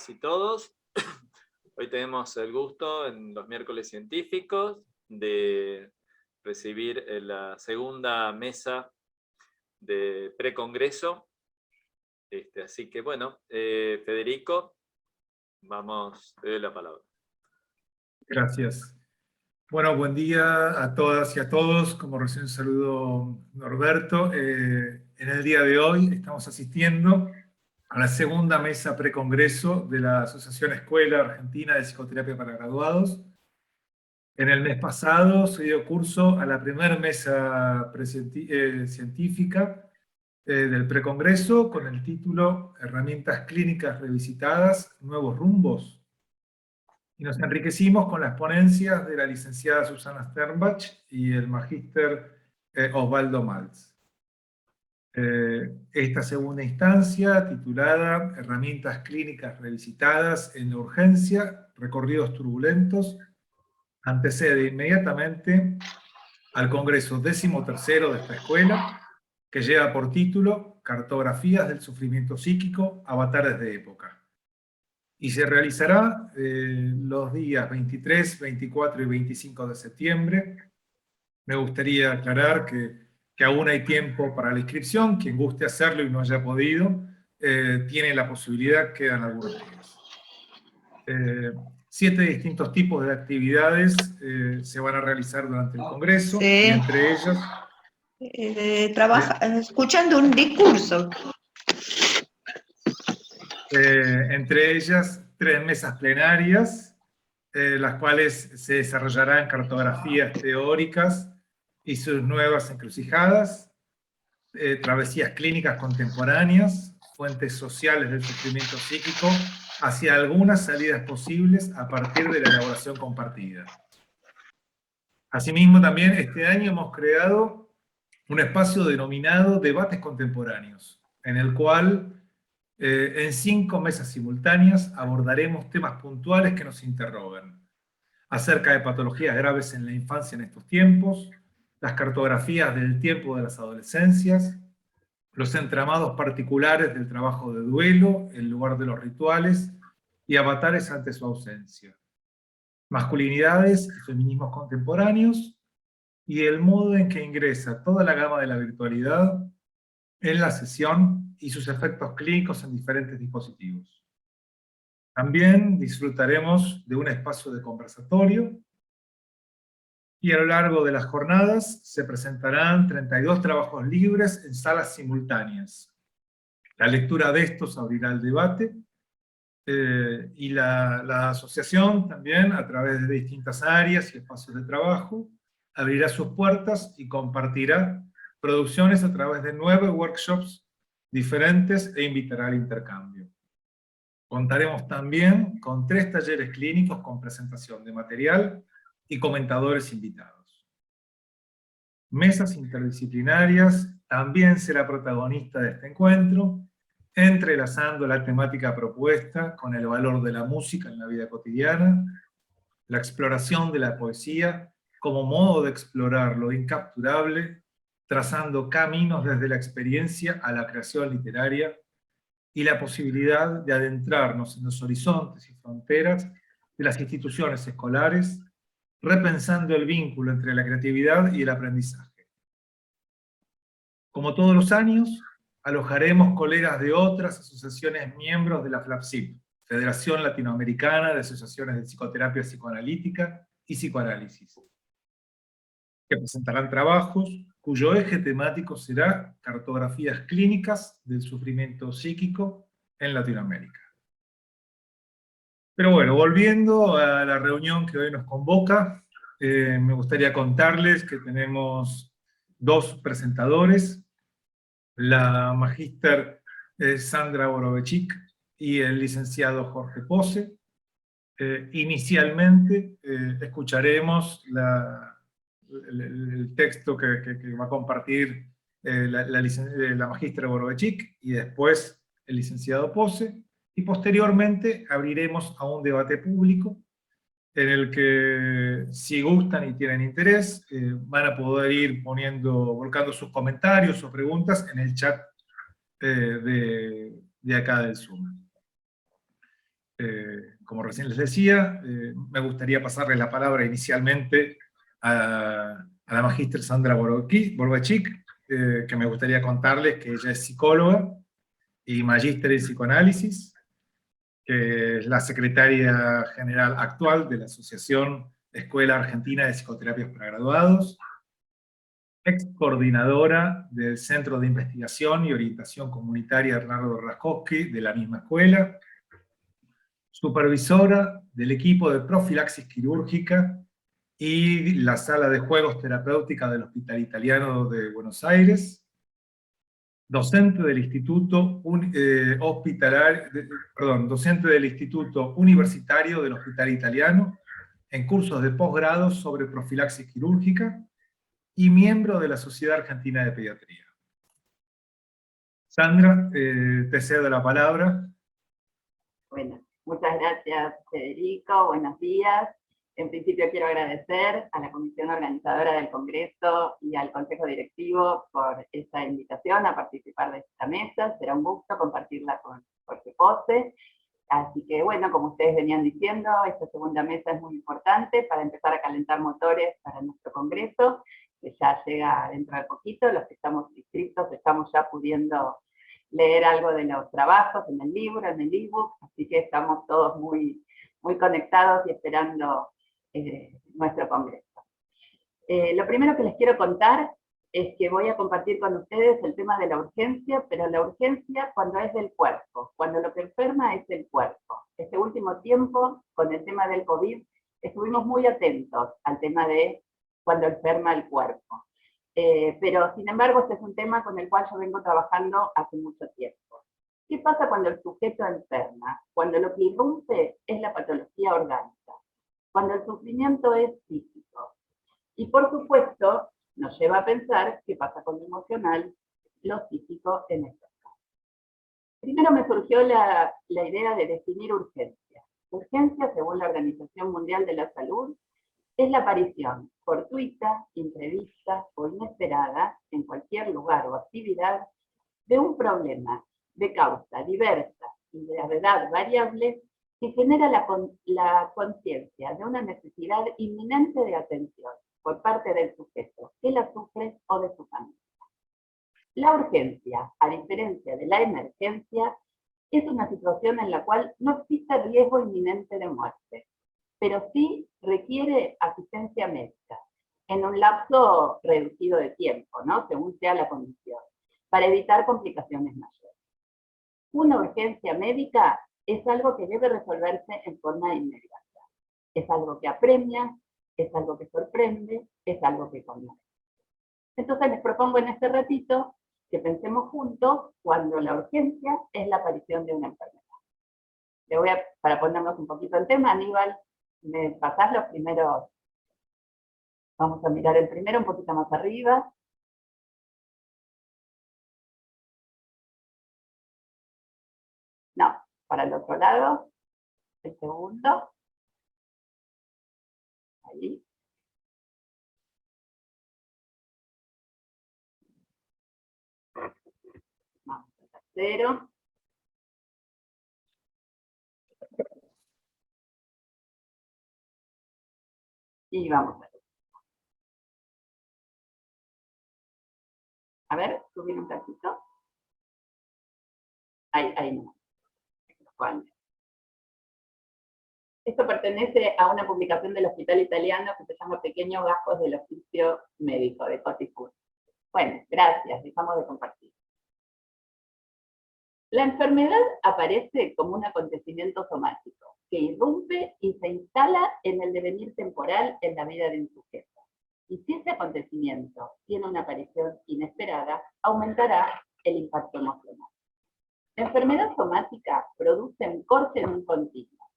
todas y todos. Hoy tenemos el gusto, en los miércoles científicos, de recibir la segunda mesa de precongreso. Así que bueno, Federico, te doy la palabra. Gracias. Bueno, buen día a todas y a todos. Como recién saludó Norberto, en el día de hoy estamos asistiendo a la segunda mesa precongreso de la Asociación Escuela Argentina de Psicoterapia para Graduados. En el mes pasado se dio curso a la primera mesa científica del precongreso con el título Herramientas clínicas revisitadas, nuevos rumbos. Y nos enriquecimos con las ponencias de la licenciada Susana Sternbach y el magíster Osvaldo Maltz. Esta segunda instancia, titulada Herramientas clínicas revisitadas en la urgencia, recorridos turbulentos, antecede inmediatamente al Congreso 13º de esta escuela, que lleva por título Cartografías del sufrimiento psíquico, avatares de época. Y se realizará los días 23, 24 y 25 de septiembre. Me gustaría aclarar que aún hay tiempo para la inscripción. Quien guste hacerlo y no haya podido, tiene la posibilidad, quedan algunos días. 7 distintos tipos de actividades se van a realizar durante el Congreso, Sí. Y entre ellas... escuchando un discurso. Entre ellas 3 mesas plenarias, las cuales se desarrollarán cartografías teóricas y sus nuevas encrucijadas, travesías clínicas contemporáneas, fuentes sociales del sufrimiento psíquico, hacia algunas salidas posibles a partir de la elaboración compartida. Asimismo, también este año hemos creado un espacio denominado Debates Contemporáneos, en el cual en 5 mesas simultáneas abordaremos temas puntuales que nos interrogan acerca de patologías graves en la infancia en estos tiempos, las cartografías del tiempo de las adolescencias, los entramados particulares del trabajo de duelo, el lugar de los rituales y avatares ante su ausencia, masculinidades y feminismos contemporáneos, y el modo en que ingresa toda la gama de la virtualidad en la sesión y sus efectos clínicos en diferentes dispositivos. También disfrutaremos de un espacio de conversatorio, y a lo largo de las jornadas se presentarán 32 trabajos libres en salas simultáneas. La lectura de estos abrirá el debate, y la asociación también, a través de distintas áreas y espacios de trabajo, abrirá sus puertas y compartirá producciones a través de 9 workshops diferentes e invitará al intercambio. Contaremos también con 3 talleres clínicos con presentación de material y comentadores invitados. Mesas interdisciplinarias también será protagonista de este encuentro, entrelazando la temática propuesta con el valor de la música en la vida cotidiana, la exploración de la poesía como modo de explorar lo incapturable, trazando caminos desde la experiencia a la creación literaria, y la posibilidad de adentrarnos en los horizontes y fronteras de las instituciones escolares, repensando el vínculo entre la creatividad y el aprendizaje. Como todos los años, alojaremos colegas de otras asociaciones miembros de la FLAPSIP, Federación Latinoamericana de Asociaciones de Psicoterapia Psicoanalítica y Psicoanálisis, que presentarán trabajos cuyo eje temático será cartografías clínicas del sufrimiento psíquico en Latinoamérica. Pero bueno, volviendo a la reunión que hoy nos convoca, me gustaría contarles que tenemos 2 presentadores, la magíster Sandra Borovechik y el licenciado Jorge Pose. Inicialmente escucharemos el texto que va a compartir la magístra Borovechik y después el licenciado Pose, y posteriormente abriremos a un debate público en el que, si gustan y tienen interés, van a poder ir volcando sus comentarios o preguntas en el chat de acá del Zoom. Como recién les decía, me gustaría pasarle la palabra inicialmente a la magíster Sandra Borbachik, que me gustaría contarles que ella es psicóloga y magíster en psicoanálisis, que es la secretaria general actual de la Asociación Escuela Argentina de Psicoterapias para Graduados, ex coordinadora del Centro de Investigación y Orientación Comunitaria Bernardo Raskowski de la misma escuela, supervisora del equipo de profilaxis quirúrgica y la sala de juegos terapéutica del Hospital Italiano de Buenos Aires, docente del docente del Instituto Universitario del Hospital Italiano en cursos de posgrado sobre profilaxis quirúrgica y miembro de la Sociedad Argentina de Pediatría. Sandra, te cedo la palabra. Bueno, muchas gracias, Federico. Buenos días. En principio quiero agradecer a la comisión organizadora del Congreso y al Consejo Directivo por esta invitación a participar de esta mesa. Será un gusto compartirla con Jorge Pose. Así que bueno, como ustedes venían diciendo, esta segunda mesa es muy importante para empezar a calentar motores para nuestro Congreso, que ya llega dentro de poquito. Los que estamos inscritos estamos ya pudiendo leer algo de los trabajos en el libro, en el ebook, así que estamos todos muy conectados y esperando nuestro congreso. Lo primero que les quiero contar es que voy a compartir con ustedes el tema de la urgencia, pero la urgencia cuando es del cuerpo, cuando lo que enferma es el cuerpo. Este último tiempo, con el tema del COVID, estuvimos muy atentos al tema de cuando enferma el cuerpo. Pero, sin embargo, este es un tema con el cual yo vengo trabajando hace mucho tiempo. ¿Qué pasa cuando el sujeto enferma? Cuando lo que irrumpe es la patología orgánica, cuando el sufrimiento es físico. Y, por supuesto, nos lleva a pensar qué pasa con lo emocional, lo psíquico en estos casos. Primero me surgió la idea de definir urgencia. Urgencia, según la Organización Mundial de la Salud, es la aparición fortuita, imprevista o inesperada, en cualquier lugar o actividad, de un problema de causa diversa y de gravedad variable que genera la conciencia de una necesidad inminente de atención por parte del sujeto que la sufre o de su familia. La urgencia, a diferencia de la emergencia, es una situación en la cual no existe riesgo inminente de muerte, pero sí requiere asistencia médica, en un lapso reducido de tiempo, ¿no? Según sea la condición, para evitar complicaciones mayores. Una urgencia médica es algo que debe resolverse en forma inmediata. Es algo que apremia, es algo que sorprende, es algo que conmueve. Entonces les propongo en este ratito que pensemos juntos cuando la urgencia es la aparición de una enfermedad. Para ponernos un poquito en tema, Aníbal, ¿me pasás los primeros? Vamos a mirar el primero un poquito más arriba. No, para el otro lado. El segundo. Ahí. Vamos al tercero. Y vamos a ver. A ver, subir un cachito. Ahí no. Esto pertenece a una publicación del Hospital Italiano que se llama Pequeños Gastos del Oficio Médico, de Cotifur. Bueno, gracias, dejamos de compartir. La enfermedad aparece como un acontecimiento somático que irrumpe y se instala en el devenir temporal en la vida de un sujeto. Y si ese acontecimiento tiene una aparición inesperada, aumentará el impacto emocional. La enfermedad somática produce un corte en un continuo,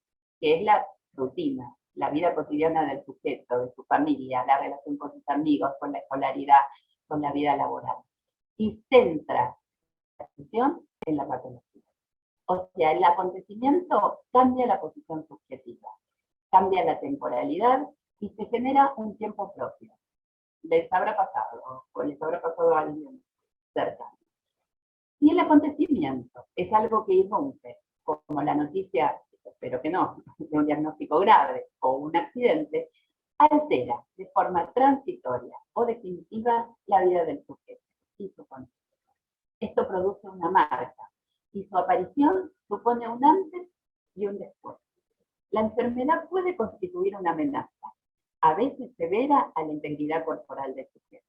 que es la rutina, la vida cotidiana del sujeto, de su familia, la relación con sus amigos, con la escolaridad, con la vida laboral. Y centra la atención en la patología. O sea, el acontecimiento cambia la posición subjetiva, cambia la temporalidad y se genera un tiempo propio. Les habrá pasado, o les habrá pasado a alguien cercano. Y el acontecimiento es algo que irrumpe, como la noticia espero que no, de un diagnóstico grave o un accidente, altera de forma transitoria o definitiva la vida del sujeto y su contexto. Esto produce una marca y su aparición supone un antes y un después. La enfermedad puede constituir una amenaza, a veces severa, a la integridad corporal del sujeto,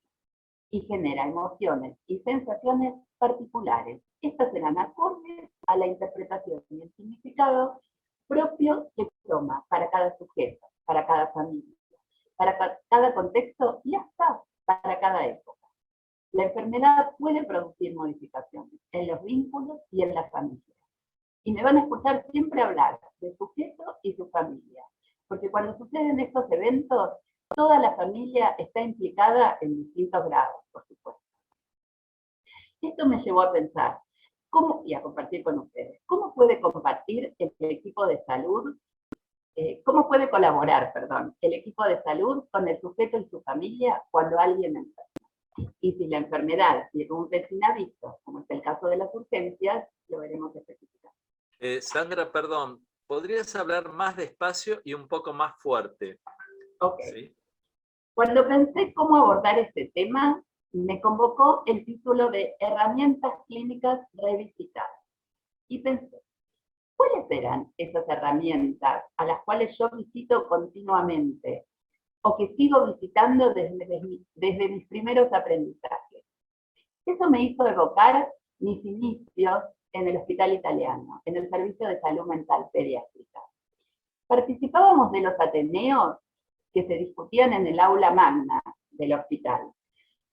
y genera emociones y sensaciones particulares. Estas serán acordes a la interpretación y el significado propio que toma para cada sujeto, para cada familia, para cada contexto y hasta para cada época. La enfermedad puede producir modificaciones en los vínculos y en la familia. Y me van a escuchar siempre hablar del sujeto y su familia, porque cuando suceden estos eventos, toda la familia está implicada en distintos grados, por supuesto. Esto me llevó a pensar, y a compartir con ustedes, ¿cómo puede compartir el equipo de salud, cómo puede colaborar, el equipo de salud con el sujeto y su familia cuando alguien enferma? Y si la enfermedad irrumpe sin aviso, como es el caso de las urgencias, lo veremos especificar. Sandra, perdón, ¿podrías hablar más despacio y un poco más fuerte? Ok. ¿Sí? Cuando pensé cómo abordar este tema, me convocó el título de Herramientas Clínicas Revisitadas. Y pensé, ¿cuáles eran esas herramientas a las cuales yo visito continuamente o que sigo visitando desde mis primeros aprendizajes? Eso me hizo evocar mis inicios en el Hospital Italiano, en el Servicio de Salud Mental Pediátrica. Participábamos de los ateneos que se discutían en el aula magna del hospital.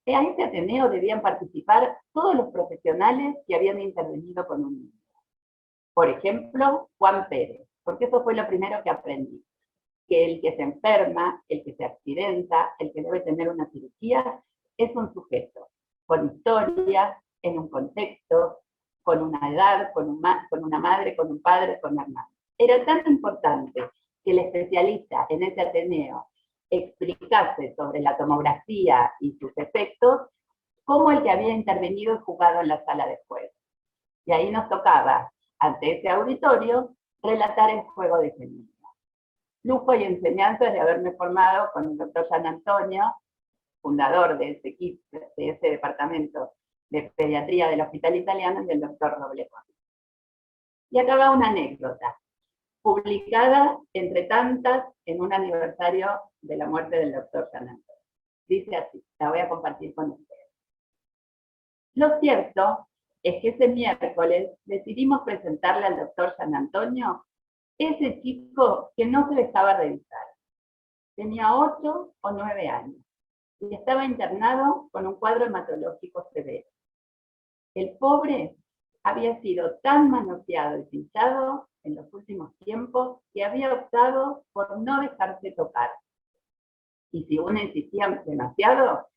A este ateneo debían participar todos los profesionales que habían intervenido con un niño. Por ejemplo, Juan Pérez, porque eso fue lo primero que aprendí, que el que se enferma, el que se accidenta, el que debe tener una cirugía, es un sujeto, con historia, en un contexto, con una edad, con una madre, con un padre, con hermanos. Era tan importante que el especialista en ese ateneo explicase sobre la tomografía y sus efectos, como el que había intervenido y jugado en la sala de juego. Y ahí nos tocaba, ante ese auditorio, relatar el juego de ese niño. Lujo y enseñanzas de haberme formado con el doctor San Antonio, fundador de ese equipo, de ese departamento de pediatría del Hospital Italiano, y del doctor Robleton. Y acá va una anécdota, publicada entre tantas en un aniversario de la muerte del doctor San Antonio. Dice así, la voy a compartir con ustedes. Lo cierto es que ese miércoles decidimos presentarle al doctor San Antonio ese chico que no se dejaba revisar. Tenía 8 o 9 años y estaba internado con un cuadro hematológico severo. El pobre había sido tan manoseado y pinchado en los últimos tiempos que había optado por no dejarse tocar. Y si uno insistía demasiado,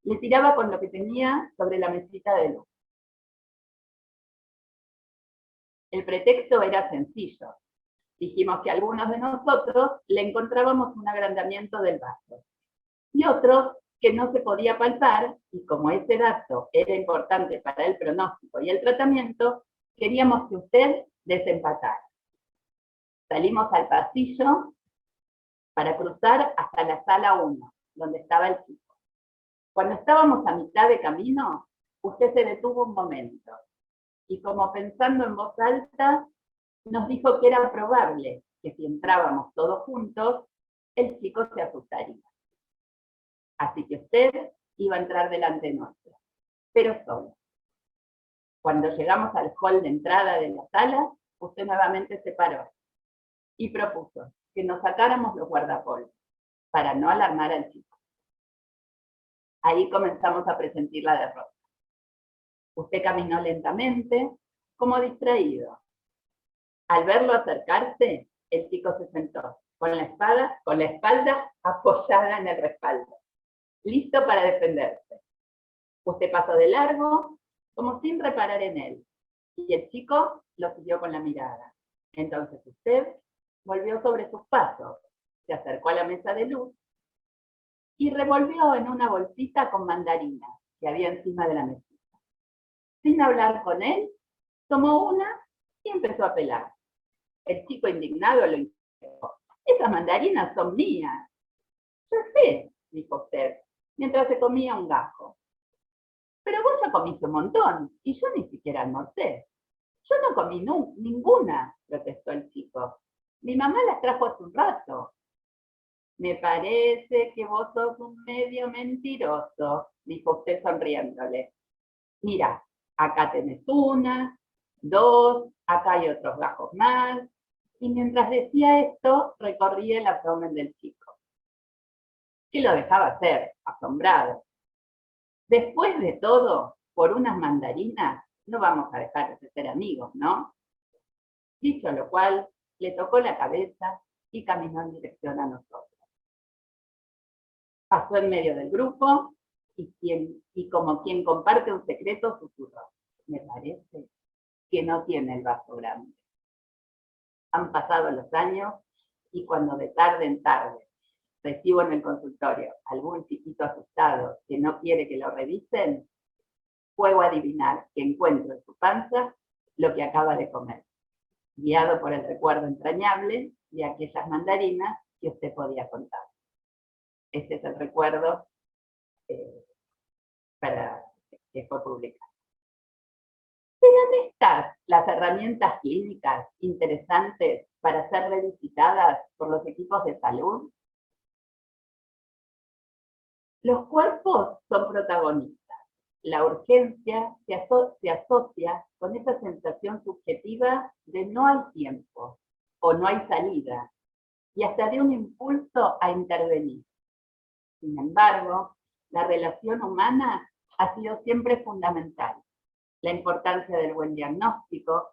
le tiraba con lo que tenía sobre la mesita de luz. El pretexto era sencillo. Dijimos que algunos de nosotros le encontrábamos un agrandamiento del vaso y otros que no se podía palpar, y como ese dato era importante para el pronóstico y el tratamiento, queríamos que usted desempatara. Salimos al pasillo para cruzar hasta la sala 1, donde estaba el chico. Cuando estábamos a mitad de camino, usted se detuvo un momento, y como pensando en voz alta, nos dijo que era probable que si entrábamos todos juntos, el chico se asustaría. Así que usted iba a entrar delante nuestro, pero solo. Cuando llegamos al hall de entrada de la sala, usted nuevamente se paró y propuso que nos sacáramos los guardapolvos para no alarmar al chico. Ahí comenzamos a presentir la derrota. Usted caminó lentamente, como distraído. Al verlo acercarse, el chico se sentó, con la espalda apoyada en el respaldo, listo para defenderse. Usted pasó de largo, como sin reparar en él, y el chico lo siguió con la mirada. Entonces usted volvió sobre sus pasos, se acercó a la mesa de luz y revolvió en una bolsita con mandarinas que había encima de la mesita. Sin hablar con él, tomó una y empezó a pelar. El chico indignado lo interrogó. Esas mandarinas son mías. Yo sé, dijo usted, mientras se comía un gajo. Pero vos ya comiste un montón, y yo ni siquiera almorcé. Yo no comí ninguna, protestó el chico. Mi mamá las trajo hace un rato. Me parece que vos sos un medio mentiroso, dijo usted sonriéndole. Mira, acá tenés una, dos, acá hay otros gajos más. Y mientras decía esto, recorría el abdomen del chico, que lo dejaba hacer, asombrado. Después de todo, por unas mandarinas, no vamos a dejar de ser amigos, ¿no? Dicho lo cual, le tocó la cabeza y caminó en dirección a nosotros. Pasó en medio del grupo y como quien comparte un secreto, susurró. Me parece que no tiene el vaso grande. Han pasado los años y cuando de tarde en tarde recibo en el consultorio algún chiquito asustado que no quiere que lo revisen, puedo adivinar que encuentro en su panza lo que acaba de comer, guiado por el recuerdo entrañable de aquellas mandarinas que usted podía contar. Este es el recuerdo que fue publicado. ¿Serán estas las herramientas clínicas interesantes para ser revisitadas por los equipos de salud? Los cuerpos son protagonistas. La urgencia se asocia con esa sensación subjetiva de no hay tiempo o no hay salida, y hasta de un impulso a intervenir. Sin embargo, la relación humana ha sido siempre fundamental. La importancia del buen diagnóstico,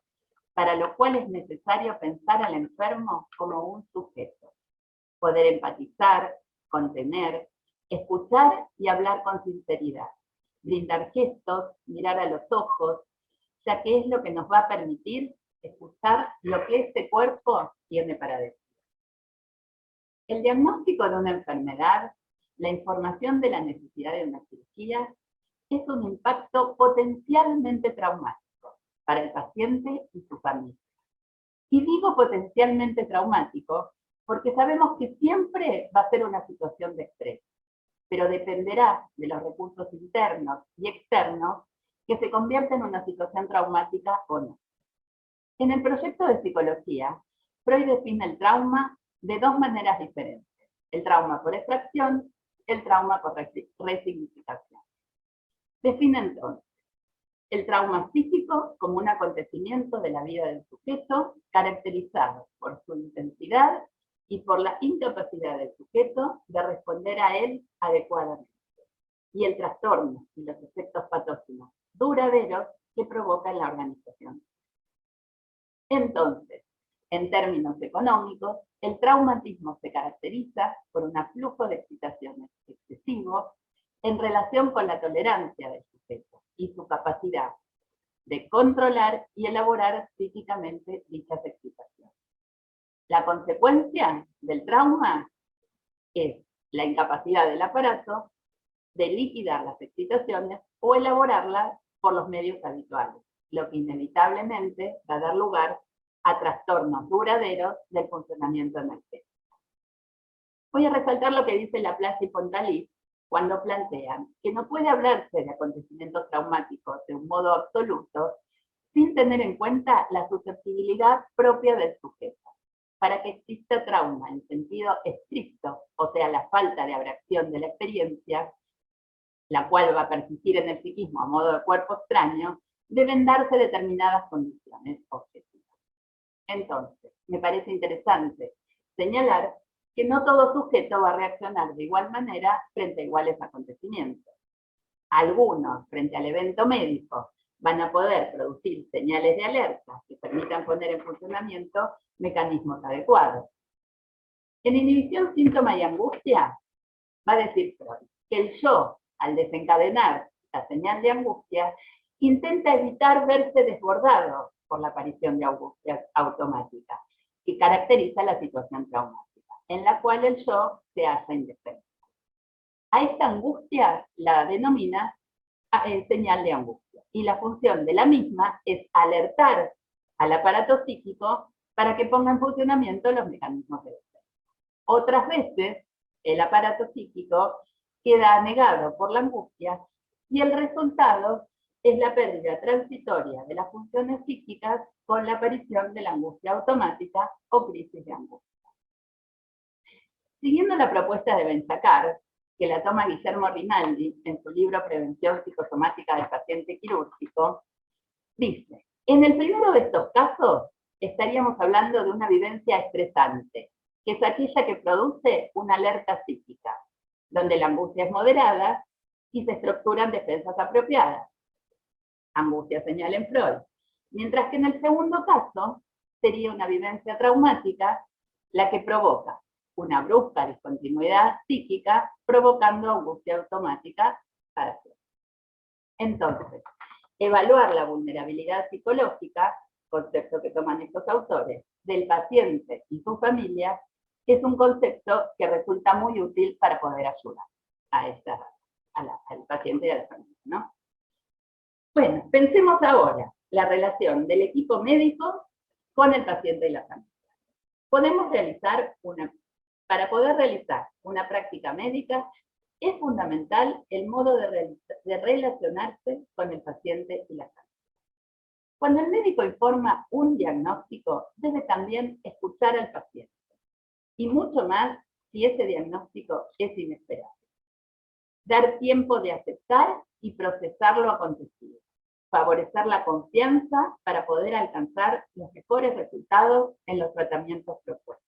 para lo cual es necesario pensar al enfermo como un sujeto. Poder empatizar, contener, escuchar y hablar con sinceridad. Brindar gestos, mirar a los ojos, ya que es lo que nos va a permitir escuchar lo que este cuerpo tiene para decir. El diagnóstico de una enfermedad, la información de la necesidad de una cirugía, es un impacto potencialmente traumático para el paciente y su familia. Y digo potencialmente traumático porque sabemos que siempre va a ser una situación de estrés, pero dependerá de los recursos internos y externos que se convierta en una situación traumática o no. En el proyecto de psicología, Freud define el trauma de dos maneras diferentes: el trauma por extracción, el trauma por resignificación. Define entonces el trauma físico como un acontecimiento de la vida del sujeto caracterizado por su intensidad y por la incapacidad del sujeto de responder a él adecuadamente, y el trastorno y los efectos patógenos duraderos que provoca en la organización. Entonces, en términos económicos, el traumatismo se caracteriza por un flujo de excitaciones excesivo en relación con la tolerancia del sujeto y su capacidad de controlar y elaborar psíquicamente dichas excitaciones. La consecuencia del trauma es la incapacidad del aparato de liquidar las excitaciones o elaborarlas por los medios habituales, lo que inevitablemente va a dar lugar a trastornos duraderos del funcionamiento energético. Voy a resaltar lo que dice Laplace y Pontalis cuando plantean que no puede hablarse de acontecimientos traumáticos de un modo absoluto sin tener en cuenta la susceptibilidad propia del sujeto. Para que exista trauma en sentido estricto, o sea, la falta de abracción de la experiencia, la cual va a persistir en el psiquismo a modo de cuerpo extraño, deben darse determinadas condiciones objetivas. Entonces, me parece interesante señalar que no todo sujeto va a reaccionar de igual manera frente a iguales acontecimientos. Algunos, frente al evento médico, van a poder producir señales de alerta que permitan poner en funcionamiento mecanismos adecuados. En inhibición, síntoma y angustia, va a decir Freud que el yo, al desencadenar la señal de angustia, intenta evitar verse desbordado por la aparición de angustia automática, que caracteriza la situación traumática, en la cual el yo se hace indefenso. A esta angustia la denomina señal de angustia, y la función de la misma es alertar al aparato psíquico para que ponga en funcionamiento los mecanismos de defensa. Otras veces, el aparato psíquico queda anegado por la angustia y el resultado es la pérdida transitoria de las funciones psíquicas con la aparición de la angustia automática o crisis de angustia. Siguiendo la propuesta de Ben-Shakar, que la toma Guillermo Rinaldi en su libro Prevención psicosomática del paciente quirúrgico, dice, en el primero de estos casos estaríamos hablando de una vivencia estresante, que es aquella que produce una alerta psíquica, donde la angustia es moderada y se estructuran defensas apropiadas. Angustia señala en Freud. Mientras que en el segundo caso sería una vivencia traumática la que provoca una brusca discontinuidad psíquica, provocando angustia automática para siempre. Entonces, evaluar la vulnerabilidad psicológica, concepto que toman estos autores, del paciente y su familia, es un concepto que resulta muy útil para poder ayudar al paciente y a la familia, ¿no? Bueno, pensemos ahora la relación del equipo médico con el paciente y la familia. Para poder realizar una práctica médica, es fundamental el modo de relacionarse con el paciente y la familia. Cuando el médico informa un diagnóstico, debe también escuchar al paciente, y mucho más si ese diagnóstico es inesperado. Dar tiempo de aceptar y procesar lo acontecido. Favorecer la confianza para poder alcanzar los mejores resultados en los tratamientos propuestos.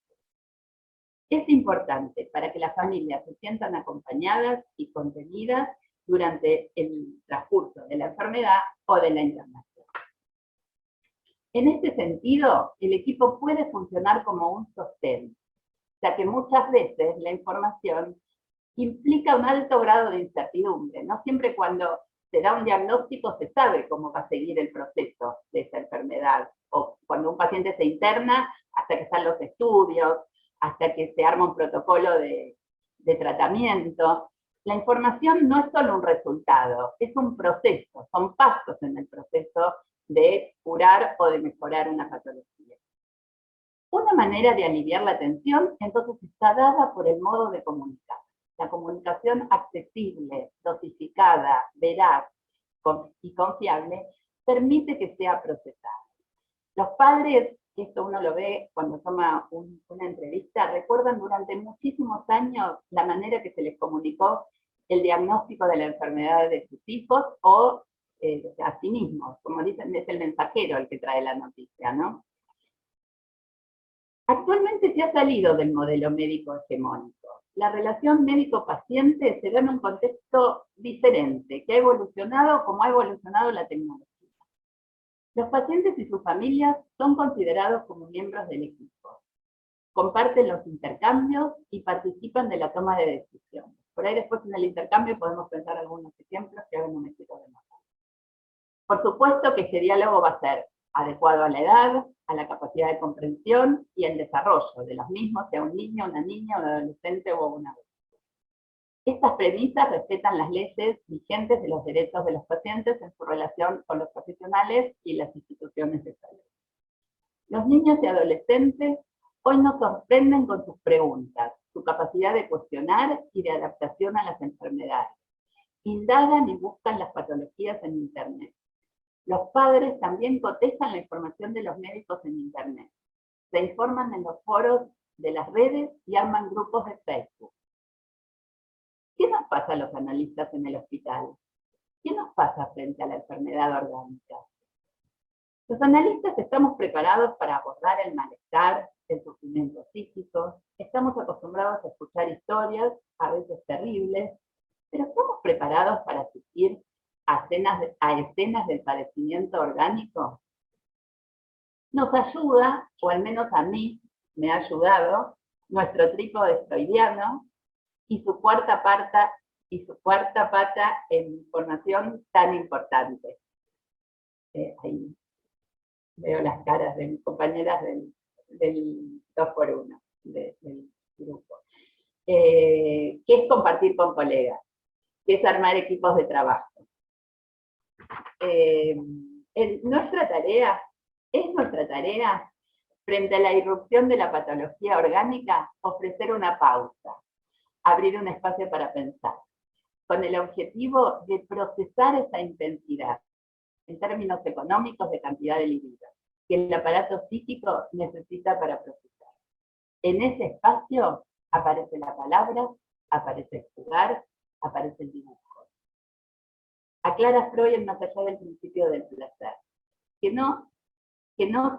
Es importante para que las familias se sientan acompañadas y contenidas durante el transcurso de la enfermedad o de la internación. En este sentido, el equipo puede funcionar como un sostén, ya que muchas veces la información implica un alto grado de incertidumbre. No siempre cuando se da un diagnóstico se sabe cómo va a seguir el proceso de esa enfermedad, o cuando un paciente se interna hasta que están los estudios, hasta que se arma un protocolo de tratamiento. La información no es solo un resultado, es un proceso, son pasos en el proceso de curar o de mejorar una patología. Una manera de aliviar la tensión, entonces, está dada por el modo de comunicar. La comunicación accesible, dosificada, veraz y confiable, permite que sea procesada. Los padres, esto uno lo ve cuando toma una entrevista, recuerdan durante muchísimos años la manera que se les comunicó el diagnóstico de la enfermedad de sus hijos o a sí mismos. Como dicen, es el mensajero el que trae la noticia, ¿no? Actualmente se ha salido del modelo médico hegemónico. La relación médico-paciente se da en un contexto diferente, que ha evolucionado como ha evolucionado la tecnología. Los pacientes y sus familias son considerados como miembros del equipo. Comparten los intercambios y participan de la toma de decisiones. Por ahí después en el intercambio podemos pensar algunos ejemplos que hagan un éxito de nota. Por supuesto que este diálogo va a ser adecuado a la edad, a la capacidad de comprensión y el desarrollo de los mismos, sea un niño, una niña, un adolescente o un adulto. Estas premisas respetan las leyes vigentes de los derechos de los pacientes en su relación con los profesionales y las instituciones de salud. Los niños y adolescentes hoy nos sorprenden con sus preguntas, su capacidad de cuestionar y de adaptación a las enfermedades. Indagan y buscan las patologías en Internet. Los padres también cotejan la información de los médicos en Internet. Se informan en los foros de las redes y arman grupos de Facebook. ¿Qué nos pasa a los analistas en el hospital? ¿Qué nos pasa frente a la enfermedad orgánica? Los analistas estamos preparados para abordar el malestar, el sufrimiento psíquico, estamos acostumbrados a escuchar historias, a veces terribles, pero ¿estamos preparados para asistir a escenas del padecimiento orgánico? Nos ayuda, o al menos a mí me ha ayudado, nuestro trípode freudiano y su cuarta pata en información tan importante. Ahí veo las caras de mis compañeras del 2x1, del grupo. ¿Qué es compartir con colegas? ¿Qué es armar equipos de trabajo? Nuestra tarea Frente a la irrupción de la patología orgánica, ofrecer una pausa, abrir un espacio para pensar, con el objetivo de procesar esa intensidad, en términos económicos de cantidad de libido, que el aparato psíquico necesita para procesar. En ese espacio aparece la palabra, aparece el jugar, aparece el dibujo. Aclara Freud en Más allá del principio del placer, que no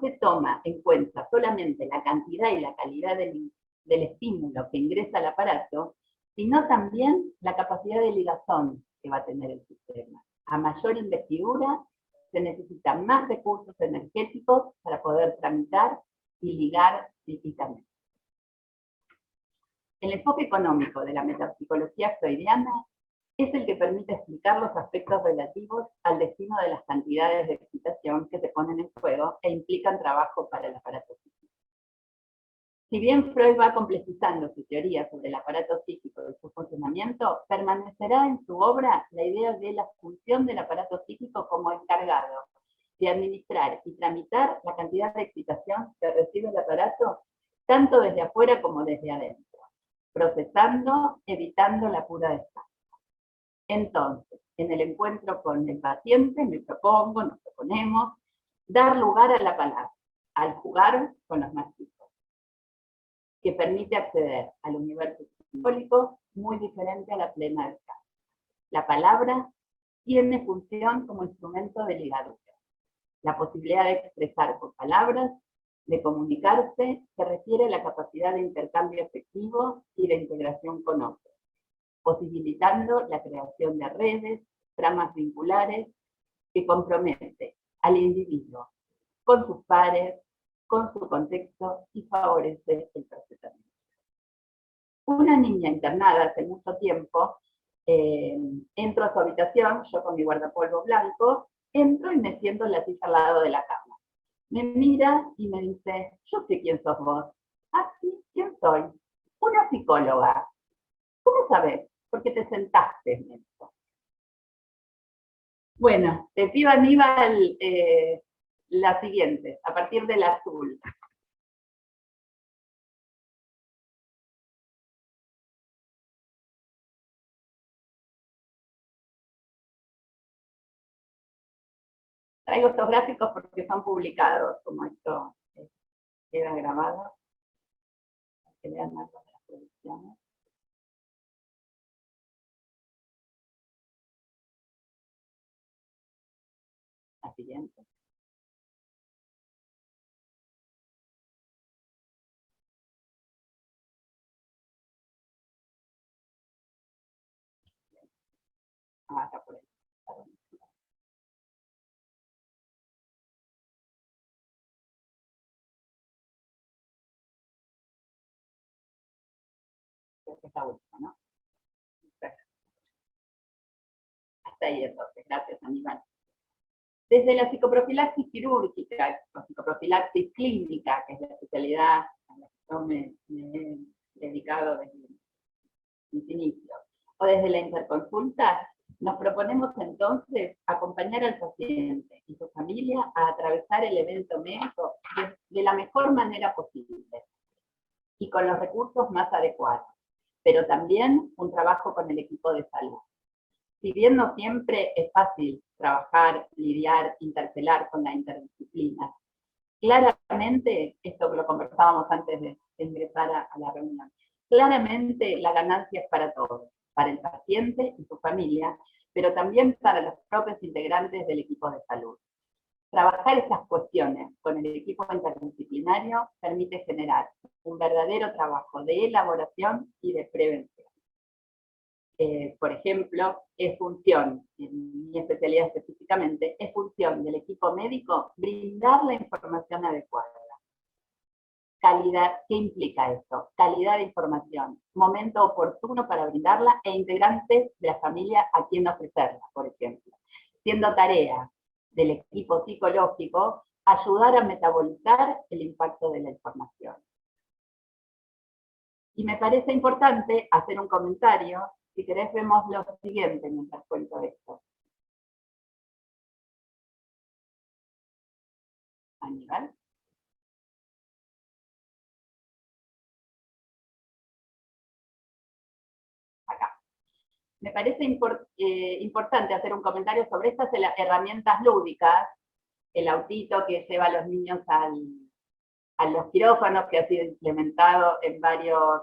se toma en cuenta solamente la cantidad y la calidad del estímulo que ingresa al aparato, sino también la capacidad de ligazón que va a tener el sistema. A mayor investidura, se necesitan más recursos energéticos para poder tramitar y ligar físicamente. El enfoque económico de la metapsicología freudiana es el que permite explicar los aspectos relativos al destino de las cantidades de excitación que se ponen en juego e implican trabajo para el aparato psíquico. Si bien Freud va complejizando su teoría sobre el aparato psíquico y su funcionamiento, permanecerá en su obra la idea de la función del aparato psíquico como encargado de administrar y tramitar la cantidad de excitación que recibe el aparato, tanto desde afuera como desde adentro, procesando, evitando la pura descarga. Entonces, en el encuentro con el paciente nos proponemos, dar lugar a la palabra, al jugar con los más chicos, que permite acceder al universo simbólico muy diferente a la plena descarga. La palabra tiene función como instrumento de ligadura. La posibilidad de expresar por palabras, de comunicarse, se refiere a la capacidad de intercambio afectivo y de integración con otros, posibilitando la creación de redes, tramas vinculares, que compromete al individuo con sus pares, con su contexto y favorece el procesamiento. Una niña internada hace mucho tiempo, entro a su habitación, yo con mi guardapolvo blanco, entro y me siento en la silla al lado de la cama. Me mira y me dice, yo sé quién sos vos. Ah, sí, ¿quién soy? Una psicóloga. ¿Cómo sabés? Porque te sentaste en esto. Bueno, te pido, Aníbal, la siguiente, a partir del azul. Traigo estos gráficos porque son publicados, como esto queda grabado. Para que vean más las producciones. La siguiente. Acá por ahí. Esta última, ¿no? Hasta ahí entonces, gracias, Aníbal. Desde la psicoprofilaxis quirúrgica, la psicoprofilaxis clínica, que es la especialidad a la que yo me he dedicado desde mis inicios, o desde la interconsulta, nos proponemos entonces acompañar al paciente y su familia a atravesar el evento médico de la mejor manera posible y con los recursos más adecuados, pero también un trabajo con el equipo de salud. Si bien no siempre es fácil trabajar, lidiar, interpelar con la interdisciplina, claramente, esto lo conversábamos antes de ingresar a la reunión, claramente la ganancia es para todos, para el paciente y su familia, pero también para los propios integrantes del equipo de salud. Trabajar estas cuestiones con el equipo interdisciplinario permite generar un verdadero trabajo de elaboración y de prevención. Por ejemplo, es función, en mi especialidad específicamente, es función del equipo médico brindar la información adecuada. Calidad, ¿qué implica esto? Calidad de información, momento oportuno para brindarla e integrantes de la familia a quien ofrecerla, por ejemplo. Siendo tarea del equipo psicológico ayudar a metabolizar el impacto de la información. Y me parece importante hacer un comentario. Si querés, vemos lo siguiente mientras cuento esto. Aníbal. me parece importante hacer un comentario sobre estas herramientas lúdicas, el autito que lleva a los niños a los quirófanos, que ha sido implementado en varios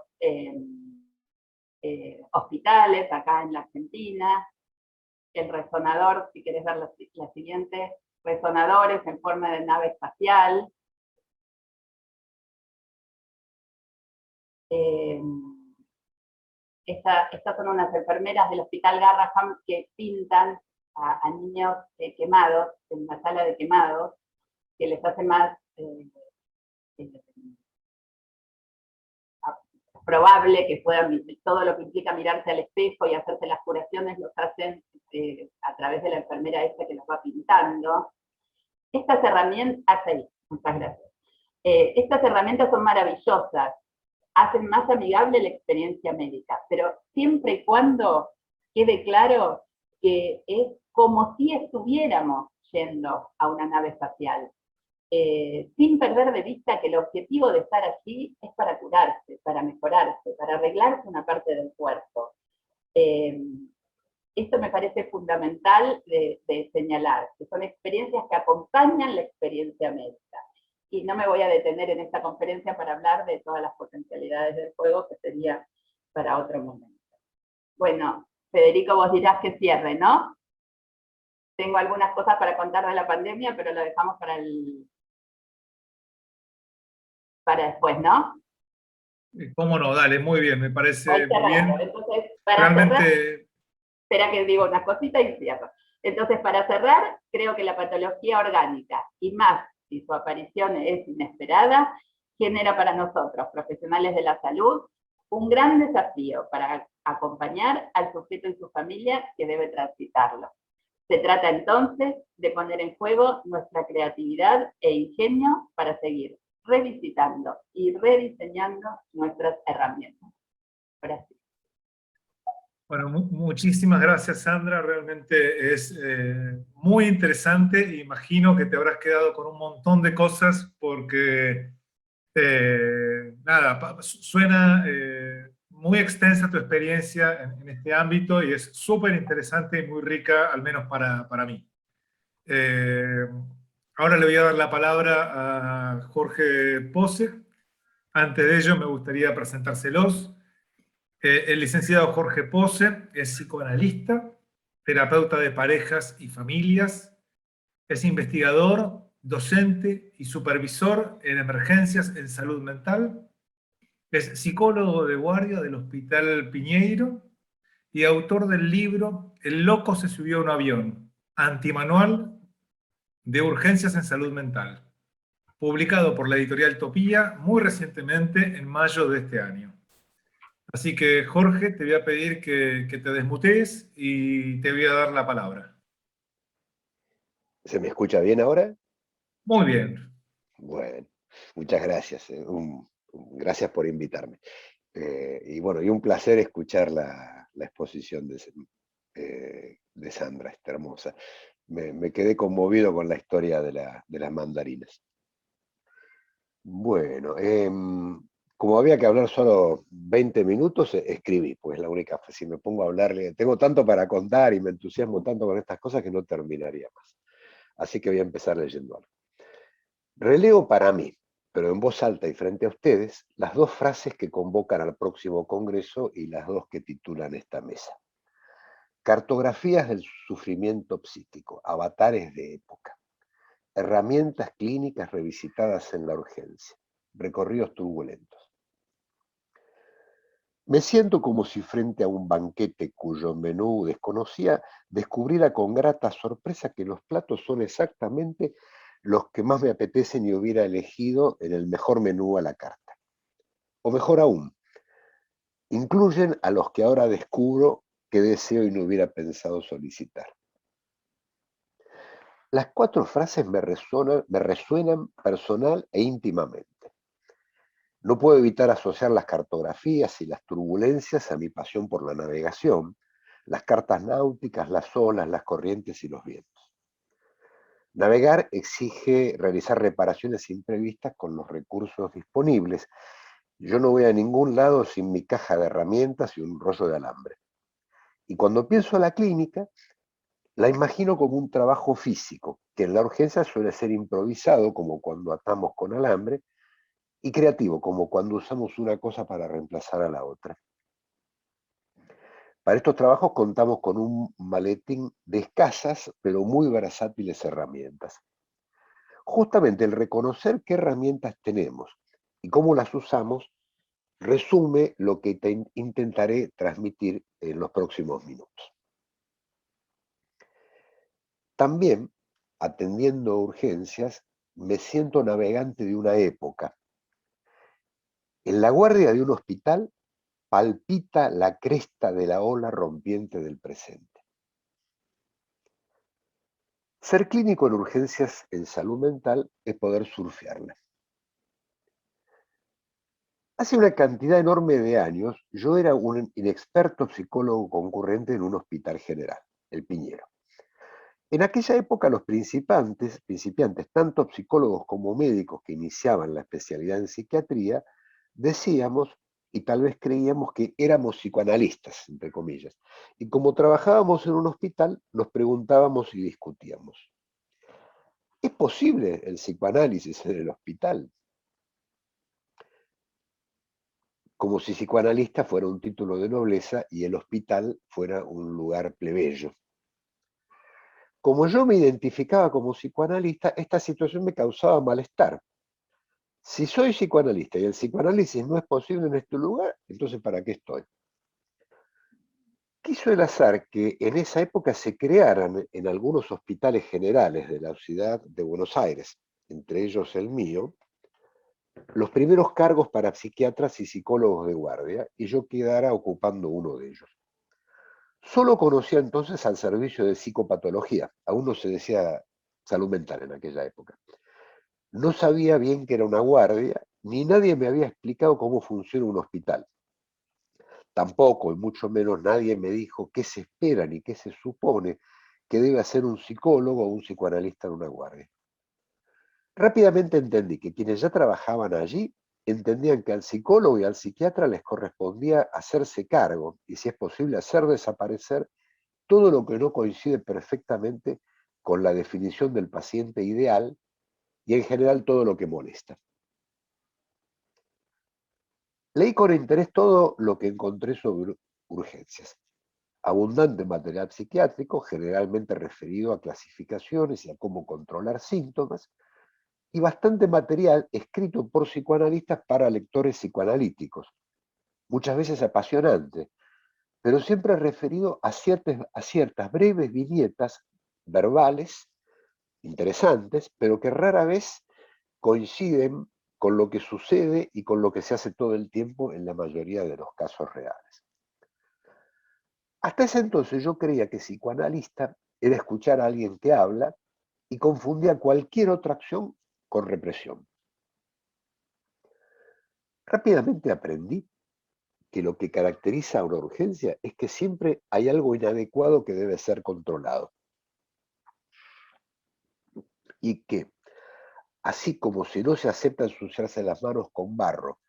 hospitales acá en la Argentina, el resonador, si querés ver la siguiente, resonadores en forma de nave espacial. Estas son unas enfermeras del Hospital Garraham que pintan a niños quemados, en la sala de quemados, que les hace más probable que puedan, todo lo que implica mirarse al espejo y hacerse las curaciones, los hacen a través de la enfermera esta que los va pintando. Estas herramientas, muchas gracias. Estas herramientas son maravillosas, hacen más amigable la experiencia médica, pero siempre y cuando quede claro que es como si estuviéramos yendo a una nave espacial, sin perder de vista que el objetivo de estar allí es para curarse, para mejorarse, para arreglarse una parte del cuerpo. Esto me parece fundamental de señalar, que son experiencias que acompañan la experiencia médica. Y no me voy a detener en esta conferencia para hablar de todas las potencialidades del juego, que sería para otro momento. Bueno, Federico, vos dirás que cierre, ¿no? Tengo algunas cosas para contar de la pandemia, pero lo dejamos para después, ¿no? Cómo no, dale, muy bien, me parece muy bien. Entonces, para Realmente... cerrar, espera que digo una cosita y cierro. Entonces, para cerrar, creo que la patología orgánica, y más si su aparición es inesperada, genera para nosotros, profesionales de la salud, un gran desafío para acompañar al sujeto y su familia que debe transitarlo. Se trata entonces de poner en juego nuestra creatividad e ingenio para seguir revisitando y rediseñando nuestras herramientas. Gracias. Bueno, muchísimas gracias, Sandra. Realmente es muy interesante. Imagino que te habrás quedado con un montón de cosas porque, nada, suena muy extensa tu experiencia en este ámbito y es súper interesante y muy rica, al menos para mí. Ahora le voy a dar la palabra a Jorge Pose. Antes de ello, me gustaría presentárselos. El licenciado Jorge Pose es psicoanalista, terapeuta de parejas y familias, es investigador, docente y supervisor en emergencias en salud mental, es psicólogo de guardia del Hospital Piñeiro y autor del libro El loco se subió a un avión, antimanual de urgencias en salud mental, publicado por la editorial Topía muy recientemente en mayo de este año. Así que, Jorge, te voy a pedir que te desmutees y te voy a dar la palabra. ¿Se me escucha bien ahora? Muy bien. Bueno, muchas gracias. Gracias por invitarme. Y bueno, y un placer escuchar la exposición de Sandra, esta hermosa. Me quedé conmovido con la historia de las mandarinas. Bueno, como había que hablar solo 20 minutos, escribí, pues la única, si me pongo a hablarle, tengo tanto para contar y me entusiasmo tanto con estas cosas que no terminaría más. Así que voy a empezar leyendo algo. Releo para mí, pero en voz alta y frente a ustedes, las dos frases que convocan al próximo congreso y las dos que titulan esta mesa. Cartografías del sufrimiento psíquico, avatares de época. Herramientas clínicas revisitadas en la urgencia. Recorridos turbulentos. Me siento como si frente a un banquete cuyo menú desconocía, descubriera con grata sorpresa que los platos son exactamente los que más me apetecen y hubiera elegido en el mejor menú a la carta. O mejor aún, incluyen a los que ahora descubro que deseo y no hubiera pensado solicitar. Las 4 frases me resuenan personal e íntimamente. No puedo evitar asociar las cartografías y las turbulencias a mi pasión por la navegación, las cartas náuticas, las olas, las corrientes y los vientos. Navegar exige realizar reparaciones imprevistas con los recursos disponibles. Yo no voy a ningún lado sin mi caja de herramientas y un rollo de alambre. Y cuando pienso en la clínica, la imagino como un trabajo físico, que en la urgencia suele ser improvisado, como cuando atamos con alambre, y creativo, como cuando usamos una cosa para reemplazar a la otra. Para estos trabajos contamos con un maletín de escasas, pero muy versátiles herramientas. Justamente el reconocer qué herramientas tenemos y cómo las usamos resume lo que intentaré transmitir en los próximos minutos. También, atendiendo urgencias, me siento navegante de una época. En la guardia de un hospital palpita la cresta de la ola rompiente del presente. Ser clínico en urgencias en salud mental es poder surfearla. Hace una cantidad enorme de años, yo era un inexperto psicólogo concurrente en un hospital general, el Piñero. En aquella época los principiantes, tanto psicólogos como médicos que iniciaban la especialidad en psiquiatría, decíamos y tal vez creíamos que éramos psicoanalistas, entre comillas. Y como trabajábamos en un hospital, nos preguntábamos y discutíamos. ¿Es posible el psicoanálisis en el hospital? Como si psicoanalista fuera un título de nobleza y el hospital fuera un lugar plebeyo. Como yo me identificaba como psicoanalista, esta situación me causaba malestar. Si soy psicoanalista y el psicoanálisis no es posible en este lugar, entonces ¿para qué estoy? Quiso el azar que en esa época se crearan en algunos hospitales generales de la ciudad de Buenos Aires, entre ellos el mío, los primeros cargos para psiquiatras y psicólogos de guardia, y yo quedara ocupando uno de ellos. Solo conocía entonces al servicio de psicopatología, aún no se decía salud mental en aquella época. No sabía bien que era una guardia, ni nadie me había explicado cómo funciona un hospital. Tampoco, y mucho menos, nadie me dijo qué se espera ni qué se supone que debe hacer un psicólogo o un psicoanalista en una guardia. Rápidamente entendí que quienes ya trabajaban allí entendían que al psicólogo y al psiquiatra les correspondía hacerse cargo y, si es posible, hacer desaparecer todo lo que no coincide perfectamente con la definición del paciente ideal y en general todo lo que molesta. Leí con interés todo lo que encontré sobre urgencias. Abundante material psiquiátrico, generalmente referido a clasificaciones y a cómo controlar síntomas, y bastante material escrito por psicoanalistas para lectores psicoanalíticos, muchas veces apasionante, pero siempre referido a ciertas breves viñetas verbales, interesantes, pero que rara vez coinciden con lo que sucede y con lo que se hace todo el tiempo en la mayoría de los casos reales. Hasta ese entonces yo creía que psicoanalista era escuchar a alguien que habla y confundía cualquier otra acción con represión. Rápidamente aprendí que lo que caracteriza a una urgencia es que siempre hay algo inadecuado que debe ser controlado. Y que, así como si no se acepta ensuciarse las manos con barro,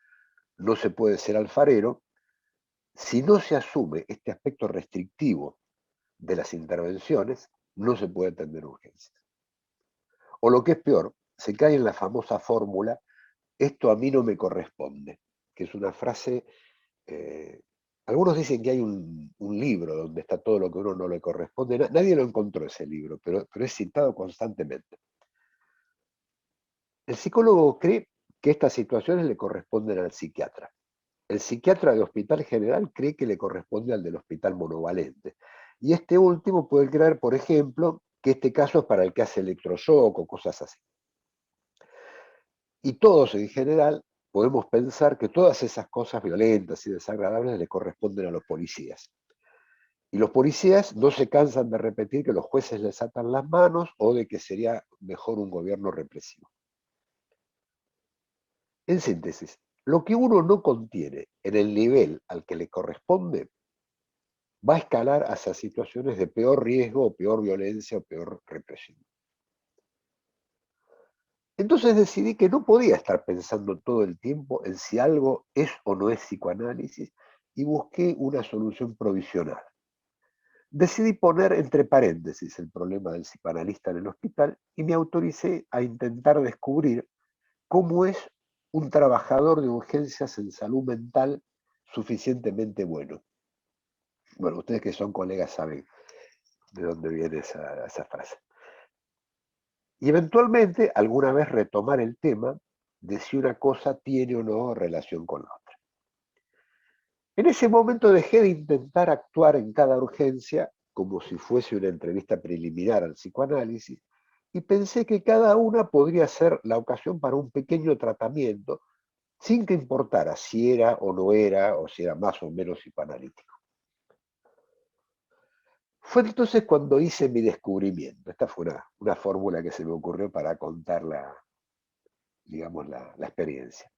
no se puede ser alfarero, si no se asume este aspecto restrictivo de las intervenciones, no se puede atender urgencias. O lo que es peor, se cae en la famosa fórmula, esto a mí no me corresponde, que es una frase, algunos dicen que hay un libro donde está todo lo que a uno no le corresponde, nadie lo encontró ese libro, pero es citado constantemente. El psicólogo cree que estas situaciones le corresponden al psiquiatra. El psiquiatra de hospital general cree que le corresponde al del hospital monovalente. Y este último puede creer, por ejemplo, que este caso es para el que hace electroshock o cosas así. Y todos en general podemos pensar que todas esas cosas violentas y desagradables le corresponden a los policías. Y los policías no se cansan de repetir que los jueces les atan las manos o de que sería mejor un gobierno represivo. En síntesis, lo que uno no contiene en el nivel al que le corresponde va a escalar hacia situaciones de peor riesgo, o peor violencia, o peor represión. Entonces decidí que no podía estar pensando todo el tiempo en si algo es o no es psicoanálisis y busqué una solución provisional. Decidí poner entre paréntesis el problema del psicoanalista en el hospital y me autoricé a intentar descubrir cómo es un trabajador de urgencias en salud mental suficientemente bueno. Bueno, ustedes que son colegas saben de dónde viene esa frase. Y eventualmente, alguna vez retomar el tema de si una cosa tiene o no relación con la otra. En ese momento dejé de intentar actuar en cada urgencia como si fuese una entrevista preliminar al psicoanálisis y pensé que cada una podría ser la ocasión para un pequeño tratamiento sin que importara si era o no era, o si era más o menos psicoanalítico. Fue entonces cuando hice mi descubrimiento. Esta fue una fórmula que se me ocurrió para contar digamos, la experiencia.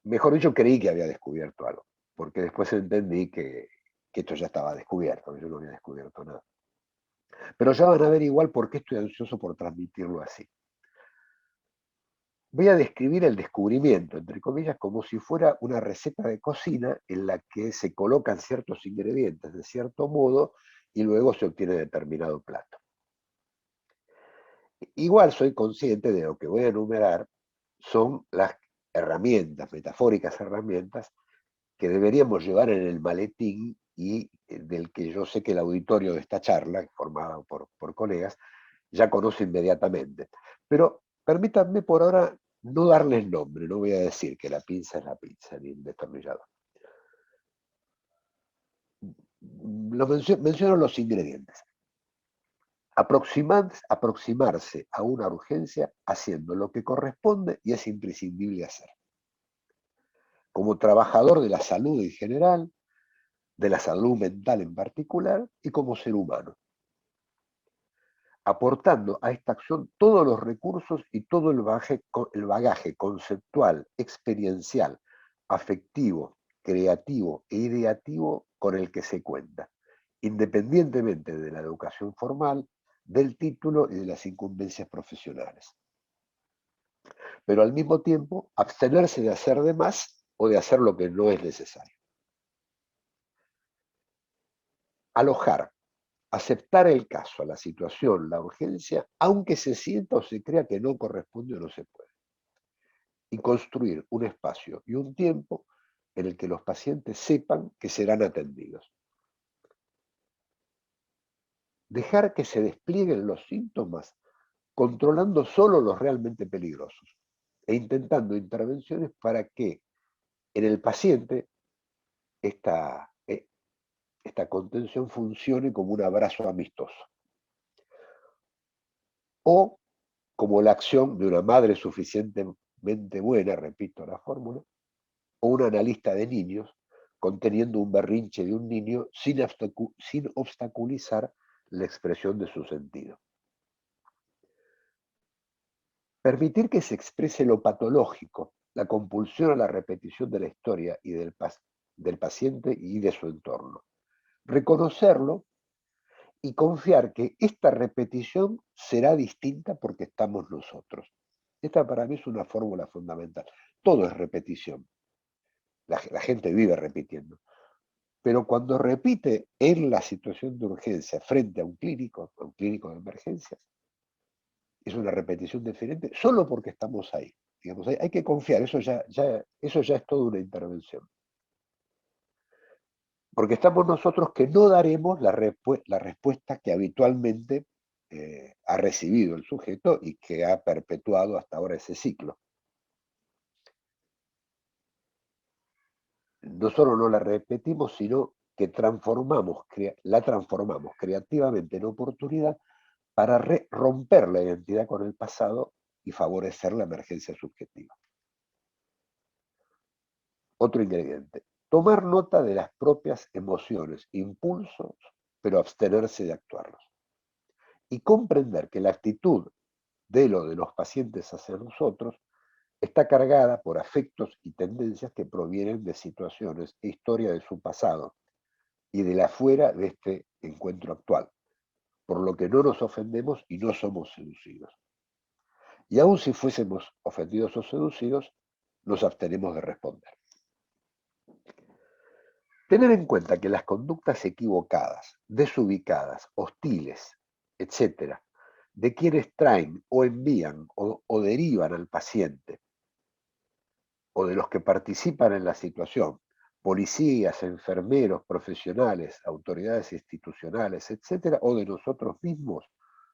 Mejor dicho, creí que había descubierto algo, porque después entendí que esto ya estaba descubierto, que yo no había descubierto nada. Pero ya van a ver igual por qué estoy ansioso por transmitirlo así. Voy a describir el descubrimiento, entre comillas, como si fuera una receta de cocina en la que se colocan ciertos ingredientes de cierto modo y luego se obtiene determinado plato. Igual soy consciente de lo que voy a enumerar son las herramientas, metafóricas herramientas, que deberíamos llevar en el maletín y del que yo sé que el auditorio de esta charla, formado por colegas, ya conoce inmediatamente. Pero permítanme por ahora no darles nombre, no voy a decir que la pinza es la pinza, ni el destornillador. Menciono los ingredientes. Aproximarse a una urgencia haciendo lo que corresponde y es imprescindible hacer. Como trabajador de la salud en general, de la salud mental en particular y como ser humano, aportando a esta acción todos los recursos y todo el bagaje conceptual, experiencial, afectivo, creativo e ideativo con el que se cuenta, independientemente de la educación formal, del título y de las incumbencias profesionales. Pero al mismo tiempo, abstenerse de hacer de más o de hacer lo que no es necesario. Alojar, aceptar el caso, la situación, la urgencia, aunque se sienta o se crea que no corresponde o no se puede. Y construir un espacio y un tiempo en el que los pacientes sepan que serán atendidos. Dejar que se desplieguen los síntomas, controlando solo los realmente peligrosos e intentando intervenciones para que en el paciente esta contención funcione como un abrazo amistoso. O como la acción de una madre suficientemente buena, repito la fórmula, o un analista de niños conteniendo un berrinche de un niño sin obstaculizar la expresión de su sentido. Permitir que se exprese lo patológico, la compulsión a la repetición de la historia y del paciente y de su entorno. Reconocerlo y confiar que esta repetición será distinta porque estamos nosotros. Esta para mí es una fórmula fundamental. Todo es repetición. La gente vive repitiendo. Pero cuando repite en la situación de urgencia frente a un clínico de emergencias, es una repetición diferente solo porque estamos ahí. Digamos, hay que confiar, eso ya es toda una intervención. Porque estamos nosotros que no daremos la respuesta que habitualmente ha recibido el sujeto y que ha perpetuado hasta ahora ese ciclo. No solo no la repetimos, sino que la transformamos creativamente en oportunidad para romper la identidad con el pasado y favorecer la emergencia subjetiva. Otro ingrediente, tomar nota de las propias emociones, impulsos, pero abstenerse de actuarlos. Y comprender que la actitud de los pacientes hacia nosotros está cargada por afectos y tendencias que provienen de situaciones e historia de su pasado y de la fuera de este encuentro actual, por lo que no nos ofendemos y no somos seducidos. Y aun si fuésemos ofendidos o seducidos, nos abstenemos de responder. Tener en cuenta que las conductas equivocadas, desubicadas, hostiles, etcétera, de quienes traen o envían o derivan al paciente, o de los que participan en la situación, policías, enfermeros, profesionales, autoridades institucionales, etcétera, o de nosotros mismos,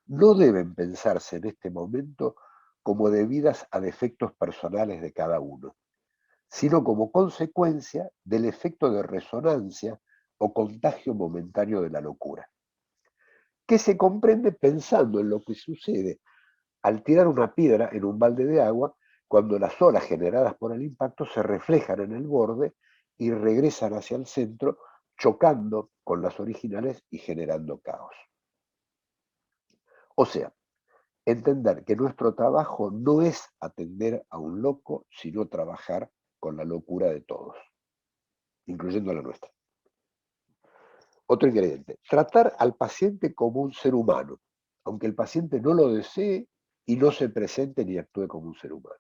no deben pensarse en este momento como debidas a defectos personales de cada uno, sino como consecuencia del efecto de resonancia o contagio momentáneo de la locura, que se comprende pensando en lo que sucede al tirar una piedra en un balde de agua cuando las olas generadas por el impacto se reflejan en el borde y regresan hacia el centro, chocando con las originales y generando caos. O sea, entender que nuestro trabajo no es atender a un loco, sino trabajar con la locura de todos, incluyendo la nuestra. Otro ingrediente, tratar al paciente como un ser humano, aunque el paciente no lo desee y no se presente ni actúe como un ser humano.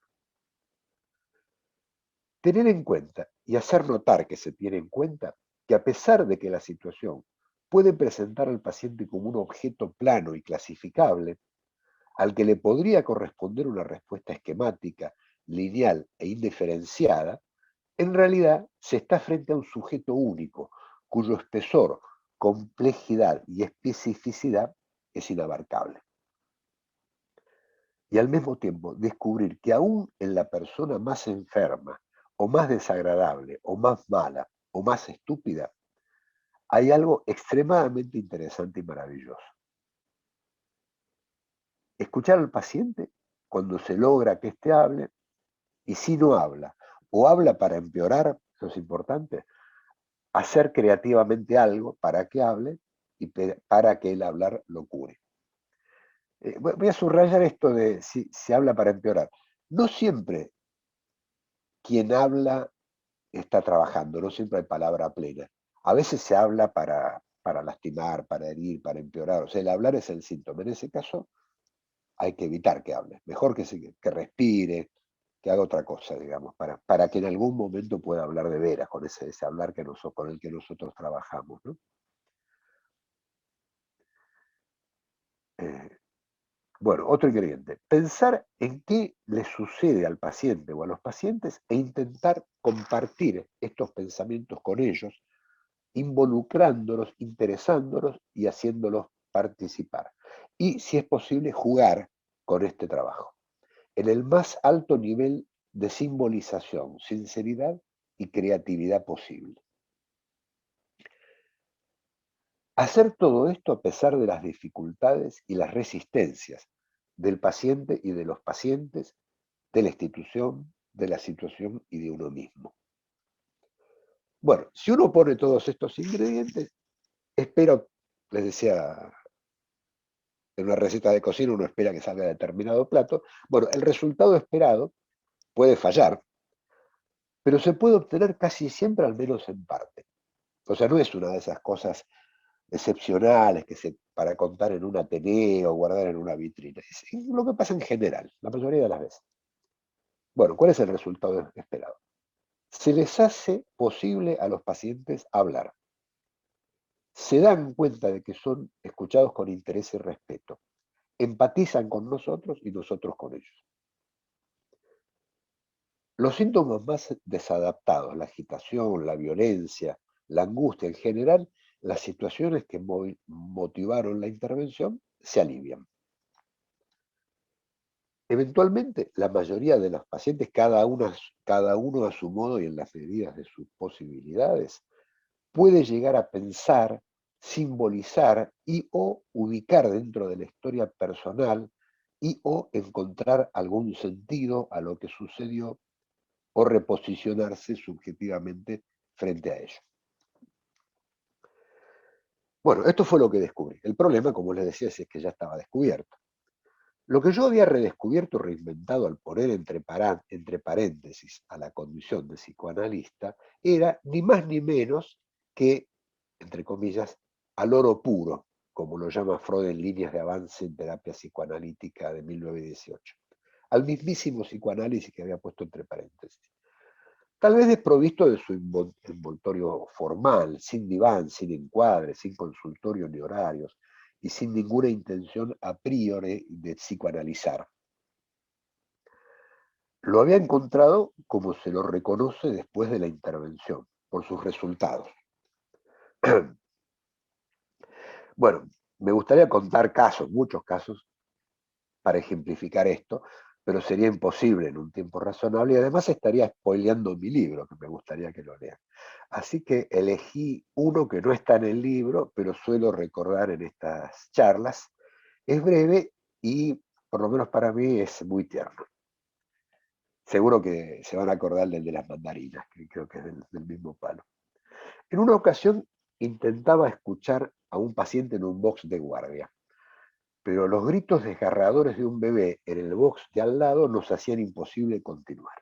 Tener en cuenta y hacer notar que se tiene en cuenta que a pesar de que la situación puede presentar al paciente como un objeto plano y clasificable, al que le podría corresponder una respuesta esquemática, lineal e indiferenciada, en realidad se está frente a un sujeto único, cuyo espesor, complejidad y especificidad es inabarcable. Y al mismo tiempo descubrir que aún en la persona más enferma, o más desagradable, o más mala, o más estúpida, hay algo extremadamente interesante y maravilloso. Escuchar al paciente cuando se logra que éste hable, y si no habla, o habla para empeorar, eso es importante, hacer creativamente algo para que hable y para que el hablar lo cure. Voy a subrayar esto de si se habla para empeorar. No siempre quien habla está trabajando, no siempre hay palabra plena. A veces se habla para lastimar, para herir, para empeorar. O sea, el hablar es el síntoma. En ese caso hay que evitar que hable. Mejor que respire, que haga otra cosa, digamos, para que en algún momento pueda hablar de veras con ese hablar con el que nosotros trabajamos, ¿no? Bueno, otro ingrediente. Pensar en qué le sucede al paciente o a los pacientes e intentar compartir estos pensamientos con ellos, involucrándolos, interesándolos y haciéndolos participar. Y, si es posible, jugar con este trabajo, en el más alto nivel de simbolización, sinceridad y creatividad posible. Hacer todo esto a pesar de las dificultades y las resistencias del paciente y de los pacientes, de la institución, de la situación y de uno mismo. Bueno, si uno pone todos estos ingredientes, espero, les decía, en una receta de cocina uno espera que salga determinado plato. Bueno, el resultado esperado puede fallar, pero se puede obtener casi siempre, al menos en parte. O sea, no es una de esas cosas excepcionales para contar en un ateneo o guardar en una vitrina. Es lo que pasa en general, la mayoría de las veces. Bueno, ¿cuál es el resultado esperado? Se les hace posible a los pacientes hablar. Se dan cuenta de que son escuchados con interés y respeto. Empatizan con nosotros y nosotros con ellos. Los síntomas más desadaptados, la agitación, la violencia, la angustia en general, las situaciones que motivaron la intervención, se alivian. Eventualmente, la mayoría de los pacientes, cada uno a su modo y en las medidas de sus posibilidades, puede llegar a pensar, simbolizar y o ubicar dentro de la historia personal y o encontrar algún sentido a lo que sucedió o reposicionarse subjetivamente frente a ello. Bueno, esto fue lo que descubrí. El problema, como les decía, es que ya estaba descubierto. Lo que yo había redescubierto, reinventado al poner entre paréntesis a la condición de psicoanalista, era ni más ni menos que, entre comillas, al oro puro, como lo llama Freud en Líneas de avance en terapia psicoanalítica de 1918, al mismísimo psicoanálisis que había puesto entre paréntesis. tal vez desprovisto de su envoltorio formal, sin diván, sin encuadre, sin consultorio ni horarios, y sin ninguna intención a priori de psicoanalizar. Lo había encontrado como se lo reconoce después de la intervención, por sus resultados. Bueno, me gustaría contar casos, muchos casos, para ejemplificar esto, pero sería imposible en un tiempo razonable y además estaría spoileando mi libro, que me gustaría que lo lean. Así que elegí uno que no está en el libro, pero suelo recordar en estas charlas. Es breve y, por lo menos para mí, es muy tierno. Seguro que se van a acordar del de las mandarinas, que creo que es del mismo palo. En una ocasión intentaba escuchar a un paciente en un box de guardia, pero los gritos desgarradores de un bebé en el box de al lado nos hacían imposible continuar.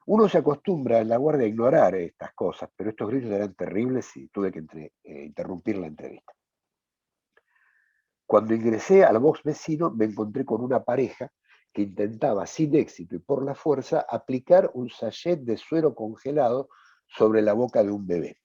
Uno se acostumbra en la guardia a ignorar estas cosas, pero estos gritos eran terribles y tuve que interrumpir la entrevista. Cuando ingresé al box vecino me encontré con una pareja que intentaba sin éxito y por la fuerza aplicar un sachet de suero congelado sobre la boca de un bebé.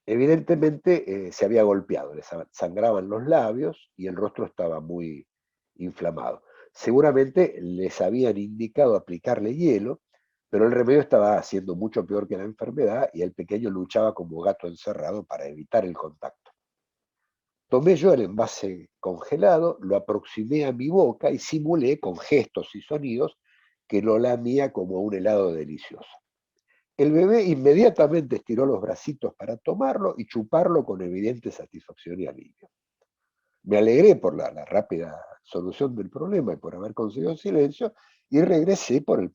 Evidentemente se había golpeado, le sangraban los labios y el rostro estaba muy inflamado. Seguramente les habían indicado aplicarle hielo, pero el remedio estaba haciendo mucho peor que la enfermedad y el pequeño luchaba como gato encerrado para evitar el contacto. Tomé yo el envase congelado, lo aproximé a mi boca y simulé con gestos y sonidos que lo lamía como un helado delicioso. El bebé inmediatamente estiró los bracitos para tomarlo y chuparlo con evidente satisfacción y alivio. Me alegré por la rápida solución del problema y por haber conseguido silencio y regresé con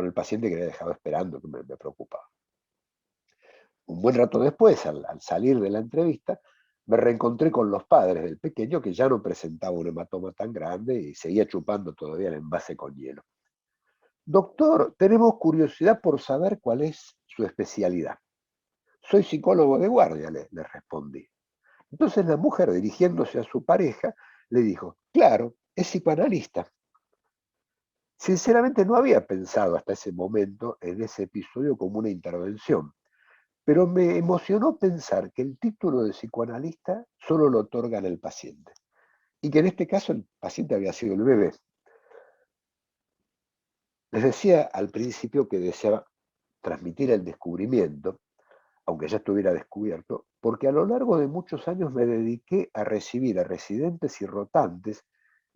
el paciente que había dejado esperando, que me preocupaba. Un buen rato después, al salir de la entrevista, me reencontré con los padres del pequeño que ya no presentaba un hematoma tan grande y seguía chupando todavía el envase con hielo. Doctor, tenemos curiosidad por saber cuál es su especialidad. Soy psicólogo de guardia, le respondí. Entonces la mujer, dirigiéndose a su pareja, le dijo, claro, es psicoanalista. Sinceramente no había pensado hasta ese momento en ese episodio como una intervención, pero me emocionó pensar que el título de psicoanalista solo lo otorgan al paciente, y que en este caso el paciente había sido el bebé. Les decía al principio que deseaba transmitir el descubrimiento, aunque ya estuviera descubierto, porque a lo largo de muchos años me dediqué a recibir a residentes y rotantes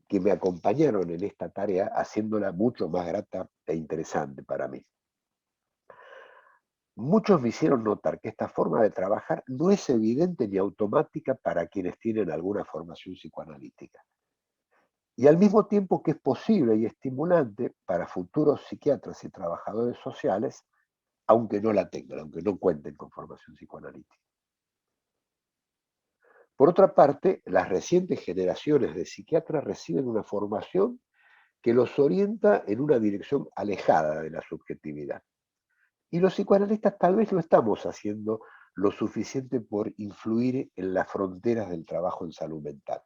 que me acompañaron en esta tarea, haciéndola mucho más grata e interesante para mí. Muchos me hicieron notar que esta forma de trabajar no es evidente ni automática para quienes tienen alguna formación psicoanalítica. Y al mismo tiempo que es posible y estimulante para futuros psiquiatras y trabajadores sociales, aunque no la tengan, aunque no cuenten con formación psicoanalítica. Por otra parte, las recientes generaciones de psiquiatras reciben una formación que los orienta en una dirección alejada de la subjetividad. Y los psicoanalistas tal vez no estamos haciendo lo suficiente por influir en las fronteras del trabajo en salud mental.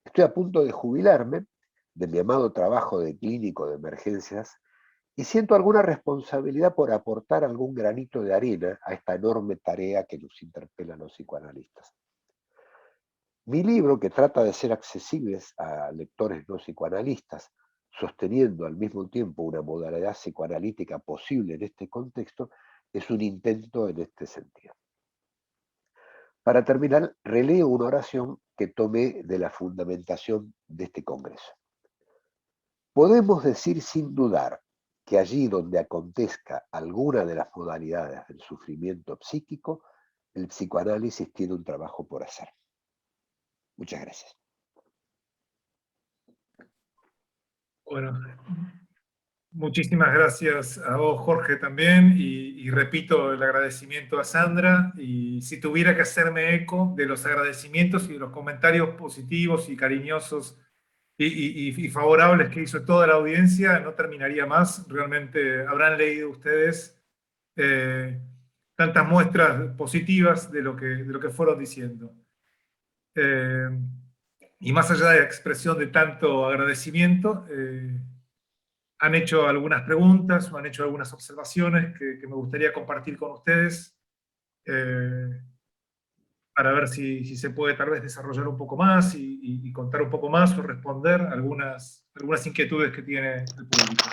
Estoy a punto de jubilarme de mi amado trabajo de clínico de emergencias y siento alguna responsabilidad por aportar algún granito de arena a esta enorme tarea que nos interpela a los psicoanalistas. Mi libro, que trata de ser accesibles a lectores no psicoanalistas, sosteniendo al mismo tiempo una modalidad psicoanalítica posible en este contexto, es un intento en este sentido. Para terminar, releo una oración que tomé de la fundamentación de este congreso. Podemos decir sin dudar que allí donde acontezca alguna de las modalidades del sufrimiento psíquico, el psicoanálisis tiene un trabajo por hacer. Muchas gracias. Bueno, muchísimas gracias a vos, Jorge, también, y repito el agradecimiento a Sandra, y si tuviera que hacerme eco de los agradecimientos y de los comentarios positivos y cariñosos y favorables que hizo toda la audiencia, no terminaría más. Realmente habrán leído ustedes tantas muestras positivas de lo que fueron diciendo. Y más allá de la expresión de tanto agradecimiento, han hecho algunas preguntas o han hecho algunas observaciones que me gustaría compartir con ustedes, para ver si se puede tal vez desarrollar un poco más y contar un poco más o responder algunas inquietudes que tiene el público.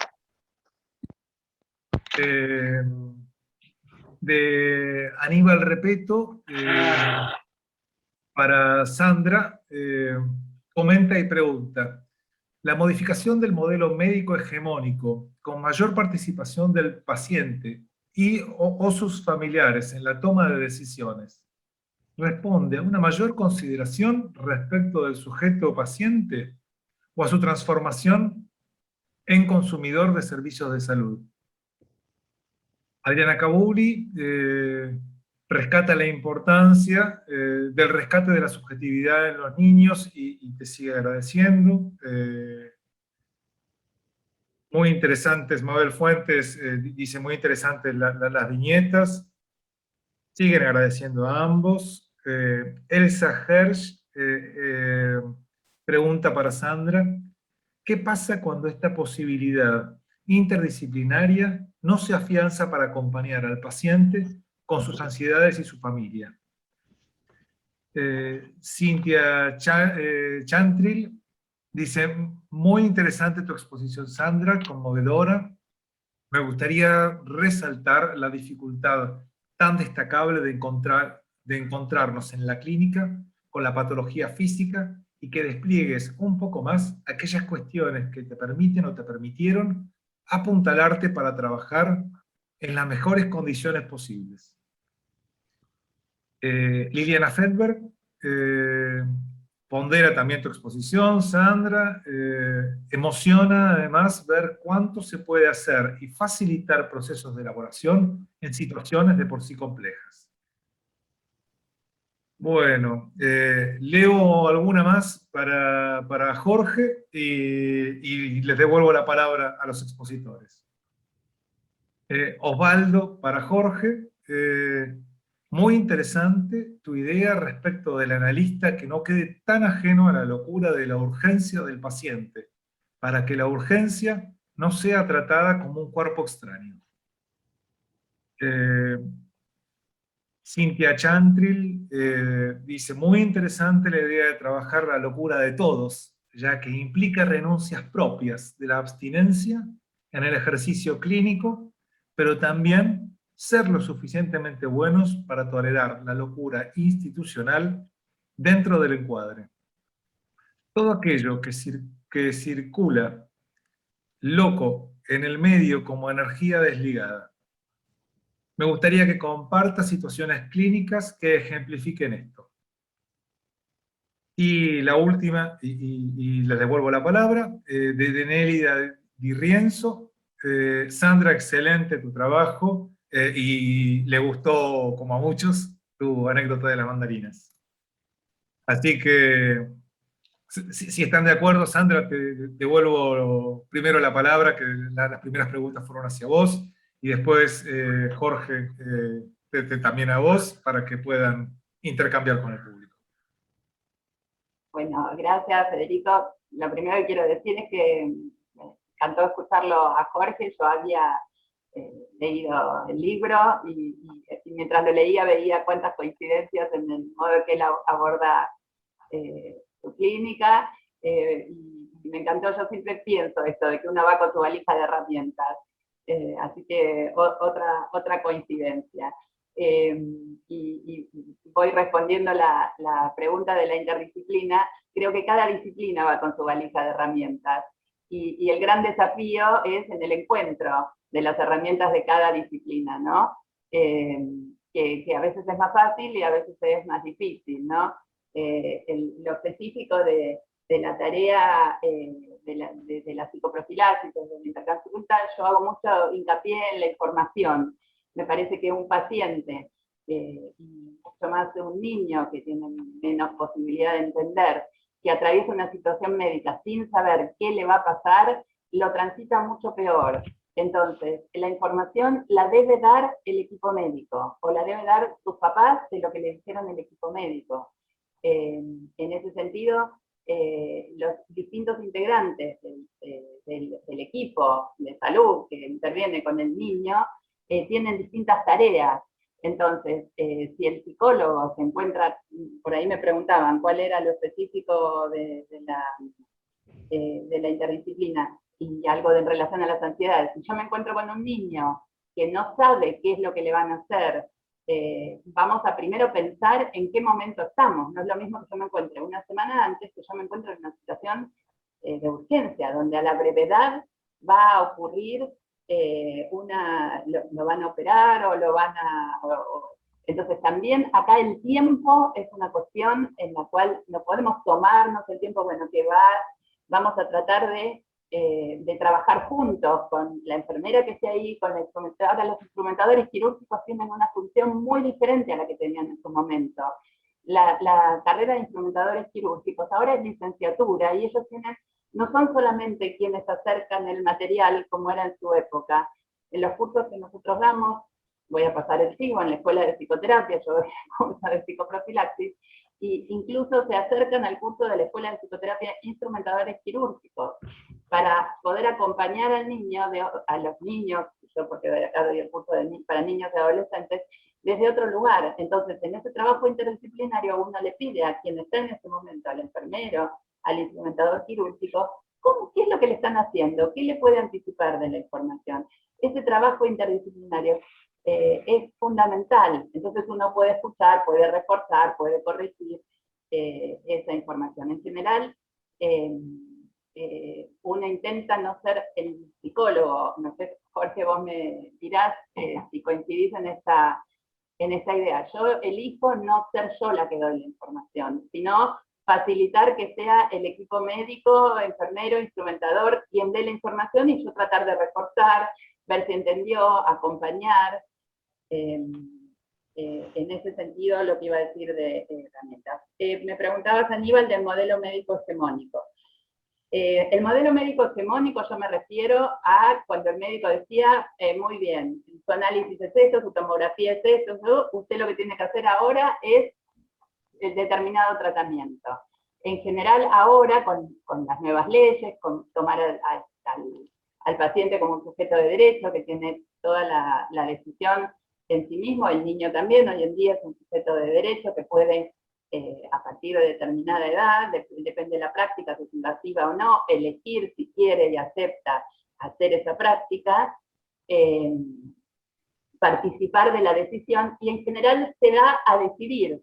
De Aníbal Repeto, para Sandra, comenta y pregunta: la modificación del modelo médico hegemónico, con mayor participación del paciente o sus familiares en la toma de decisiones, ¿responde a una mayor consideración respecto del sujeto paciente o a su transformación en consumidor de servicios de salud? Adriana Cabuli rescata la importancia del rescate de la subjetividad en los niños y te sigue agradeciendo. Muy interesantes, Mabel Fuentes dice muy interesantes las viñetas. Siguen agradeciendo a ambos. Elsa Hersch pregunta para Sandra: ¿qué pasa cuando esta posibilidad interdisciplinaria no se afianza para acompañar al paciente con sus ansiedades y su familia? Cintia Chantrill dice: muy interesante tu exposición, Sandra, conmovedora. Me gustaría resaltar la dificultad tan destacable de encontrarnos en la clínica con la patología física, y que despliegues un poco más aquellas cuestiones que te permiten o te permitieron apuntalarte para trabajar en las mejores condiciones posibles. Liliana Fedberg pondera también tu exposición, Sandra. Emociona además ver cuánto se puede hacer y facilitar procesos de elaboración en situaciones de por sí complejas. Bueno, leo alguna más para Jorge y les devuelvo la palabra a los expositores. Osvaldo, para Jorge: muy interesante tu idea respecto del analista que no quede tan ajeno a la locura de la urgencia del paciente, para que la urgencia no sea tratada como un cuerpo extraño. Cintia Chantrill dice: muy interesante la idea de trabajar la locura de todos, ya que implica renuncias propias de la abstinencia en el ejercicio clínico, pero también ser lo suficientemente buenos para tolerar la locura institucional dentro del encuadre. Todo aquello que circula loco en el medio como energía desligada. Me gustaría que compartas situaciones clínicas que ejemplifiquen esto. Y la última, y le devuelvo la palabra, de Nélida Di Rienzo. Sandra, excelente tu trabajo, y le gustó, como a muchos, tu anécdota de las mandarinas. Así que, si están de acuerdo, Sandra, te devuelvo primero la palabra, que las primeras preguntas fueron hacia vos, y después, Jorge, también a vos, para que puedan intercambiar con el público. Bueno, gracias, Federico. Lo primero que quiero decir es que me encantó escucharlo a Jorge. Yo había leído el libro y mientras lo leía veía cuántas coincidencias en el modo que él aborda su clínica, y me encantó. Yo siempre pienso esto de que uno va con su valija de herramientas, así que otra coincidencia. Y voy respondiendo la pregunta de la interdisciplina. Creo que cada disciplina va con su valija de herramientas, y el gran desafío es en el encuentro de las herramientas de cada disciplina, ¿no? Que a veces es más fácil y a veces es más difícil, ¿no? Lo específico de la tarea de la psicoprofilaxis, de la intercambio cultural, yo hago mucho hincapié en la información. Me parece que un paciente, y mucho más de un niño que tiene menos posibilidad de entender, que atraviesa una situación médica sin saber qué le va a pasar, lo transita mucho peor. Entonces, la información la debe dar el equipo médico, o la debe dar sus papás de lo que le dijeron el equipo médico. En ese sentido, los distintos integrantes del equipo de salud que interviene con el niño tienen distintas tareas. Entonces, si el psicólogo se encuentra, por ahí me preguntaban cuál era lo específico de la interdisciplina y algo en relación a las ansiedades. Si yo me encuentro con un niño que no sabe qué es lo que le van a hacer, vamos a primero pensar en qué momento estamos. No es lo mismo que yo me encuentre una semana antes que yo me encuentro en una situación de urgencia, donde a la brevedad va a ocurrir lo van a operar o lo van a... entonces también acá el tiempo es una cuestión en la cual no podemos tomarnos el tiempo, bueno, que vamos a tratar de trabajar juntos con la enfermera que esté ahí, con la instrumentadora. Ahora los instrumentadores quirúrgicos tienen una función muy diferente a la que tenían en su momento. La carrera de instrumentadores quirúrgicos ahora es licenciatura y ellos no son solamente quienes acercan el material como era en su época. En los cursos que nosotros damos, voy a pasar el SIGO en la escuela de psicoterapia, yo doy curso de psicoprofilaxis, e incluso se acercan al curso de la escuela de psicoterapia instrumentadores quirúrgicos, para poder acompañar al niño, a los niños, yo porque acá doy el curso para niños y adolescentes, desde otro lugar. Entonces, en ese trabajo interdisciplinario uno le pide a quien está en ese momento, al enfermero, al instrumentador quirúrgico, ¿qué es lo que le están haciendo? ¿Qué le puede anticipar de la información? Ese trabajo interdisciplinario es fundamental. Entonces uno puede escuchar, puede reforzar, puede corregir esa información. En general, uno intenta no ser el psicólogo. No sé, Jorge, vos me dirás si coincidís en esta idea. Yo elijo no ser yo la que doy la información, sino facilitar que sea el equipo médico, enfermero, instrumentador, quien dé la información y yo tratar de reforzar, ver si entendió, acompañar. En ese sentido, lo que iba a decir de herramientas. Me preguntabas, Aníbal, del modelo médico hegemónico. El modelo médico hegemónico, yo me refiero a cuando el médico decía, muy bien, su análisis es esto, su tomografía es esto, ¿no? Usted lo que tiene que hacer ahora es el determinado tratamiento. En general, ahora, con las nuevas leyes, con tomar al paciente como un sujeto de derecho, que tiene toda la decisión en sí mismo, el niño también, hoy en día es un sujeto de derecho que puede, a partir de determinada edad, depende de la práctica, si es invasiva o no, elegir si quiere y acepta hacer esa práctica, participar de la decisión, y en general se da a decidir,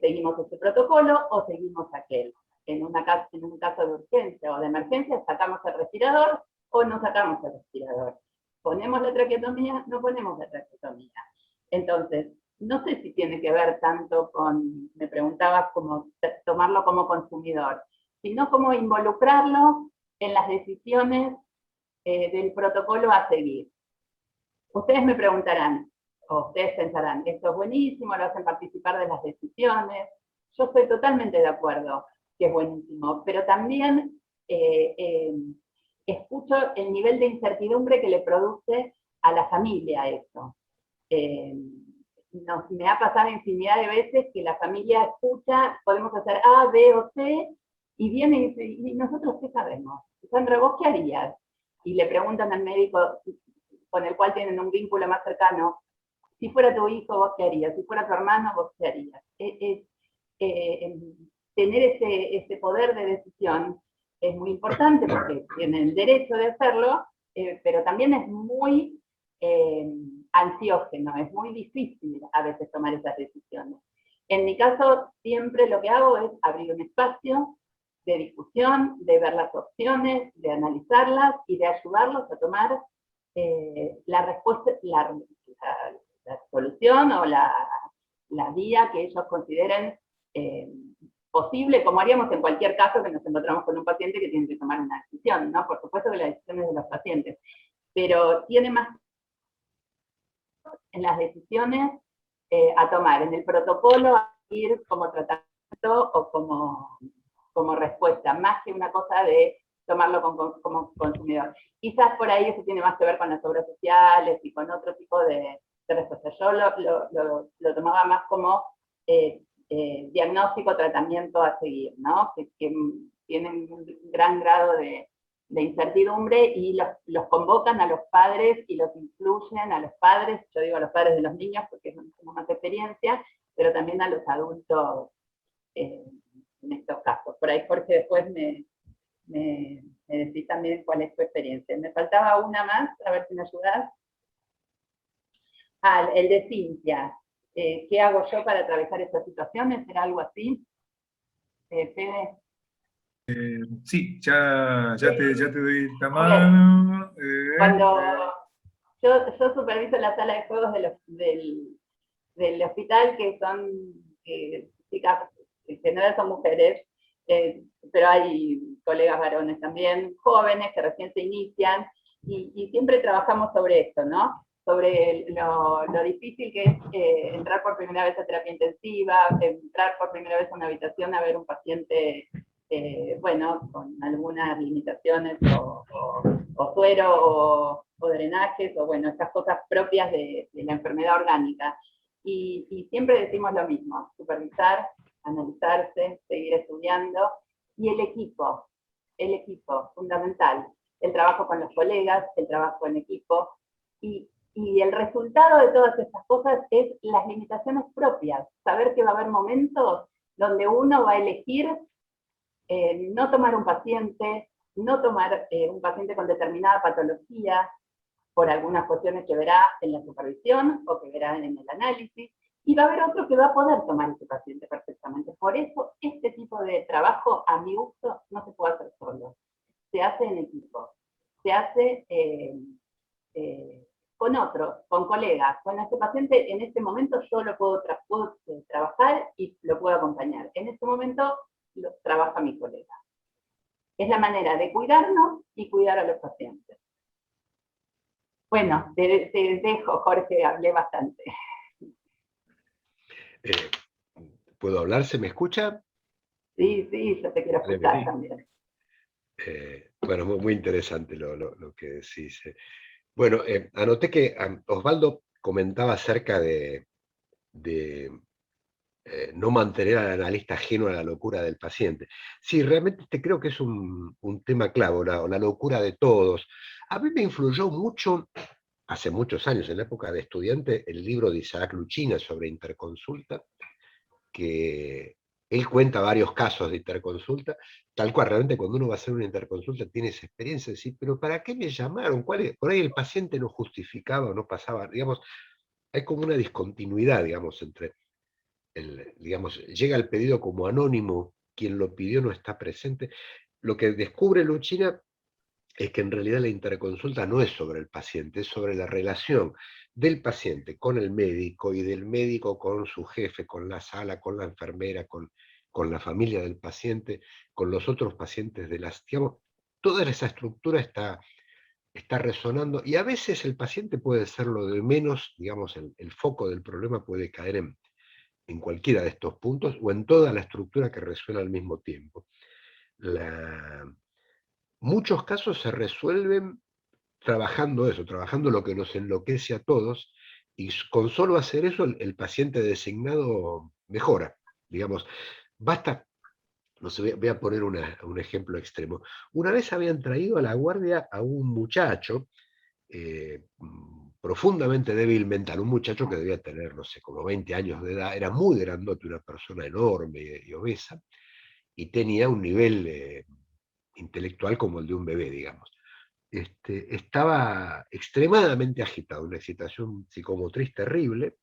seguimos este protocolo o seguimos aquel. En un caso de urgencia o de emergencia, sacamos el respirador o no sacamos el respirador. ¿Ponemos la traqueotomía? No ponemos la traqueotomía. Entonces, no sé si tiene que ver tanto con, me preguntabas, como tomarlo como consumidor, sino como involucrarlo en las decisiones del protocolo a seguir. Ustedes me preguntarán, o ustedes pensarán, esto es buenísimo, lo hacen participar de las decisiones. Yo estoy totalmente de acuerdo que es buenísimo, pero también escucho el nivel de incertidumbre que le produce a la familia eso. Me ha pasado infinidad de veces que la familia escucha, podemos hacer A, B o C, y viene y dice, ¿y nosotros qué sabemos? Sandra, ¿vos qué harías? Y le preguntan al médico con el cual tienen un vínculo más cercano, si fuera tu hijo, ¿vos qué harías? Si fuera tu hermano, ¿vos qué harías? Tener ese poder de decisión es muy importante porque tienen el derecho de hacerlo, pero también es muy ansiógeno, es muy difícil a veces tomar esas decisiones. En mi caso, siempre lo que hago es abrir un espacio de discusión, de ver las opciones, de analizarlas y de ayudarlos a tomar la respuesta, la solución o la vía que ellos consideren posible, como haríamos en cualquier caso que nos encontramos con un paciente que tiene que tomar una decisión, ¿no? Por supuesto que la decisión es de los pacientes, pero tiene más en las decisiones a tomar, en el protocolo, a ir como tratamiento o como respuesta, más que una cosa de tomarlo como consumidor. Quizás por ahí eso tiene más que ver con las obras sociales y con otro tipo de respuestas. Yo lo tomaba más como diagnóstico, tratamiento a seguir, ¿no? Que tienen un gran grado de incertidumbre y los convocan a los padres y los incluyen a los padres, yo digo a los padres de los niños porque son más experiencia, pero también a los adultos en estos casos. Por ahí Jorge después me decís también cuál es tu experiencia. Me faltaba una más, a ver si me ayudás. Ah, el de Cintia. ¿Qué hago yo para atravesar estas situaciones? ¿Será algo así? Fede. Sí, ya te doy la mano. Cuando yo superviso la sala de juegos del hospital, que son chicas, en general son mujeres, pero hay colegas varones también, jóvenes que recién se inician, y siempre trabajamos sobre esto, ¿no? Sobre lo difícil que es entrar por primera vez a terapia intensiva, entrar por primera vez a una habitación a ver un paciente, bueno, con algunas limitaciones o suero o drenajes, o bueno, estas cosas propias de la enfermedad orgánica. Y siempre decimos lo mismo: supervisar, analizarse, seguir estudiando, y el equipo, fundamental. El trabajo con los colegas, el trabajo en equipo, y el resultado de todas estas cosas es las limitaciones propias. Saber que va a haber momentos donde uno va a elegir no tomar un paciente, no tomar un paciente con determinada patología, por algunas cuestiones que verá en la supervisión o que verá en el análisis, y va a haber otro que va a poder tomar ese paciente perfectamente. Por eso, este tipo de trabajo, a mi gusto, no se puede hacer solo. Se hace en equipo. Se hace con otros, con colegas. Con este paciente, en este momento, yo lo puedo trabajar y lo puedo acompañar. En este momento, lo trabaja mi colega. Es la manera de cuidarnos y cuidar a los pacientes. Bueno, te dejo, Jorge, hablé bastante. ¿Puedo hablar? ¿Se me escucha? Sí, yo te quiero escuchar también. Bueno, muy interesante lo que decís. Bueno, anoté que Osvaldo comentaba acerca de no mantener al analista ajeno a la locura del paciente. Sí, realmente creo que es un tema clave, la locura de todos. A mí me influyó mucho, hace muchos años, en la época de estudiante, el libro de Isaac Luchina sobre interconsulta, que él cuenta varios casos de interconsulta, tal cual, realmente cuando uno va a hacer una interconsulta tiene esa experiencia de decir, pero ¿para qué me llamaron? Por ahí el paciente no justificaba o no pasaba, digamos, hay como una discontinuidad, digamos, entre digamos, llega el pedido como anónimo, quien lo pidió no está presente. Lo que descubre Luchina es que en realidad la interconsulta no es sobre el paciente, es sobre la relación del paciente con el médico y del médico con su jefe, con la sala, con la enfermera, con la familia del paciente, con los otros pacientes de las... Digamos, toda esa estructura está resonando, y a veces el paciente puede ser lo de menos, digamos, el foco del problema puede caer en cualquiera de estos puntos o en toda la estructura que resuena al mismo tiempo. Muchos casos se resuelven trabajando eso, trabajando lo que nos enloquece a todos, y con solo hacer eso el paciente designado mejora. Digamos, basta, no sé, voy a poner un ejemplo extremo. Una vez habían traído a la guardia a un muchacho profundamente débil mental, un muchacho que debía tener, no sé, como 20 años de edad, era muy grandote, una persona enorme y obesa, y tenía un nivel intelectual como el de un bebé, digamos. Estaba extremadamente agitado, una excitación psicomotriz terrible,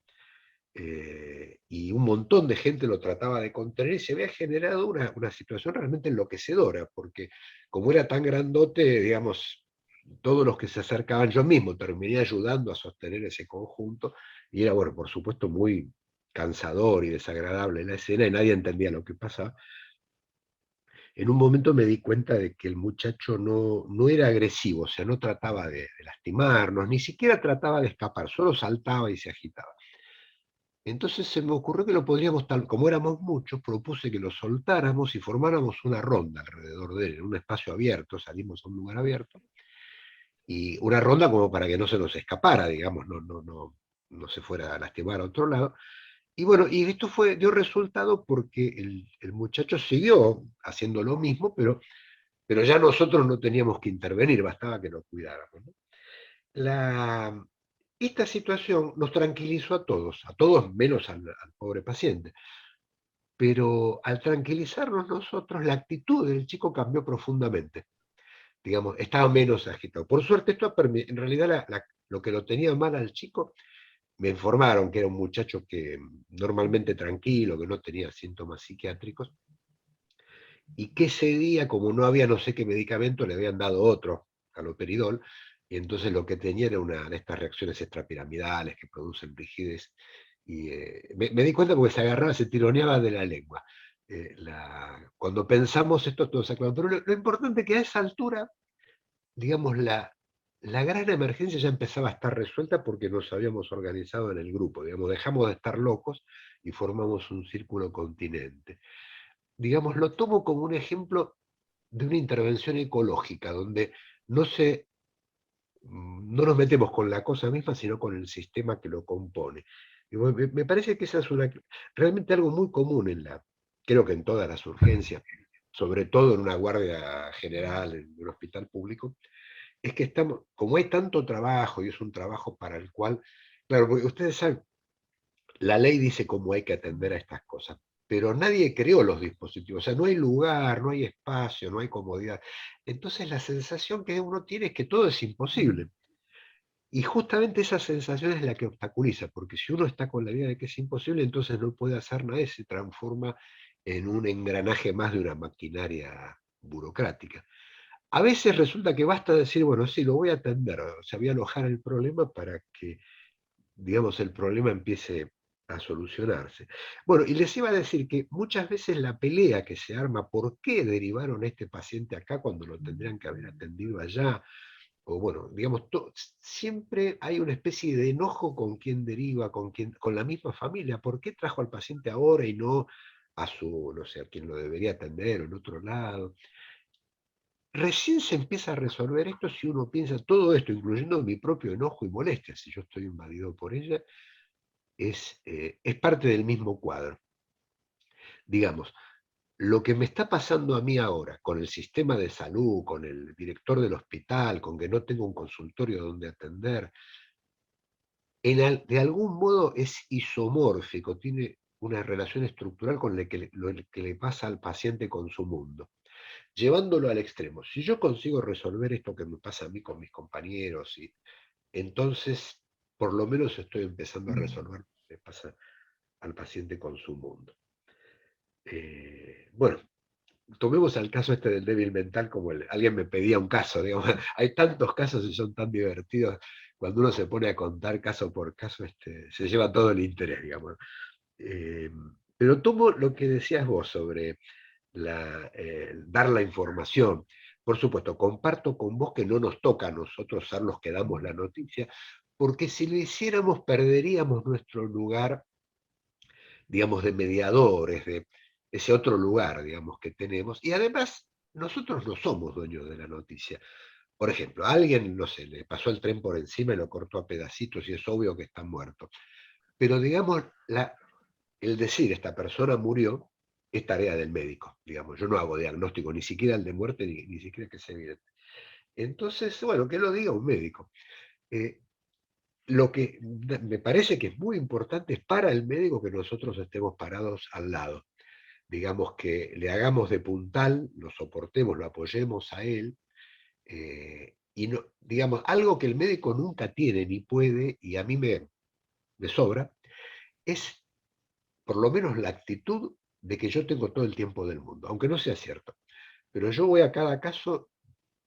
y un montón de gente lo trataba de contener, y se había generado una situación realmente enloquecedora, porque como era tan grandote, digamos, todos los que se acercaban, yo mismo terminé ayudando a sostener ese conjunto, y era, bueno, por supuesto, muy cansador y desagradable la escena, y nadie entendía lo que pasaba. En un momento me di cuenta de que el muchacho no era agresivo, o sea, no trataba de lastimarnos, ni siquiera trataba de escapar, solo saltaba y se agitaba. Entonces se me ocurrió que lo podríamos, tal como éramos muchos, propuse que lo soltáramos y formáramos una ronda alrededor de él, en un espacio abierto, salimos a un lugar abierto, y una ronda como para que no se nos escapara, digamos, no se fuera a lastimar a otro lado, Y bueno, y esto dio resultado porque el muchacho siguió haciendo lo mismo, pero ya nosotros no teníamos que intervenir, bastaba que nos cuidáramos, ¿no? Esta situación nos tranquilizó a todos menos al pobre paciente. Pero al tranquilizarnos nosotros, la actitud del chico cambió profundamente. Digamos, estaba menos agitado. Por suerte, en realidad lo que lo tenía mal al chico, me informaron que era un muchacho que normalmente tranquilo, que no tenía síntomas psiquiátricos, y que ese día, como no había no sé qué medicamento, le habían dado otro, haloperidol, y entonces lo que tenía era una de estas reacciones extrapiramidales que producen rigidez. Y me di cuenta porque se agarraba, se tironeaba de la lengua. Cuando pensamos esto, todo se aclaró. Pero lo importante es que a esa altura, digamos, la gran emergencia ya empezaba a estar resuelta porque nos habíamos organizado en el grupo. Digamos, dejamos de estar locos y formamos un círculo continente. Digamos, lo tomo como un ejemplo de una intervención ecológica, donde no nos metemos con la cosa misma, sino con el sistema que lo compone. Y me parece que esa es realmente algo muy común creo que en todas las urgencias, sobre todo en una guardia general, en un hospital público, es que como hay tanto trabajo y es un trabajo para el cual, claro, porque ustedes saben, la ley dice cómo hay que atender a estas cosas, pero nadie creó los dispositivos, o sea, no hay lugar, no hay espacio, no hay comodidad. Entonces la sensación que uno tiene es que todo es imposible. Y justamente esa sensación es la que obstaculiza, porque si uno está con la idea de que es imposible, entonces no puede hacer nada y se transforma en un engranaje más de una maquinaria burocrática. A veces resulta que basta decir, bueno, sí, lo voy a atender, o sea, voy a alojar el problema para que, digamos, el problema empiece a solucionarse. Bueno, y les iba a decir que muchas veces la pelea que se arma, ¿por qué derivaron a este paciente acá cuando lo tendrían que haber atendido allá? O bueno, digamos, siempre hay una especie de enojo con quien deriva, con la misma familia. ¿Por qué trajo al paciente ahora y no a no sé, a quien lo debería atender o en otro lado? Recién se empieza a resolver esto si uno piensa todo esto, incluyendo mi propio enojo y molestia, si yo estoy invadido por ella, es parte del mismo cuadro. Digamos, lo que me está pasando a mí ahora con el sistema de salud, con el director del hospital, con que no tengo un consultorio donde atender, de algún modo es isomórfico, tiene una relación estructural con lo que le pasa al paciente con su mundo. Llevándolo al extremo, si yo consigo resolver esto que me pasa a mí con mis compañeros, entonces por lo menos estoy empezando a resolver lo que le pasa al paciente con su mundo. Bueno, tomemos el caso este del débil mental como alguien me pedía un caso, digamos, hay tantos casos y son tan divertidos, cuando uno se pone a contar caso por caso, se lleva todo el interés, digamos. Pero tomo lo que decías vos sobre dar la información. Por supuesto, comparto con vos que no nos toca a nosotros ser los que damos la noticia, porque si lo hiciéramos perderíamos nuestro lugar, digamos, de mediadores, de ese otro lugar, digamos, que tenemos. Y además, nosotros no somos dueños de la noticia. Por ejemplo, a alguien, no sé, le pasó el tren por encima y lo cortó a pedacitos y es obvio que está muerto. Pero digamos, el decir esta persona murió es tarea del médico, digamos. Yo no hago diagnóstico, ni siquiera el de muerte, ni siquiera que sea evidente. Entonces, bueno, que lo diga un médico. Lo que me parece que es muy importante es para el médico que nosotros estemos parados al lado. Digamos que le hagamos de puntal, lo soportemos, lo apoyemos a él, y no, digamos, algo que el médico nunca tiene ni puede, y a mí me sobra, es por lo menos la actitud de que yo tengo todo el tiempo del mundo, aunque no sea cierto. Pero yo voy a cada caso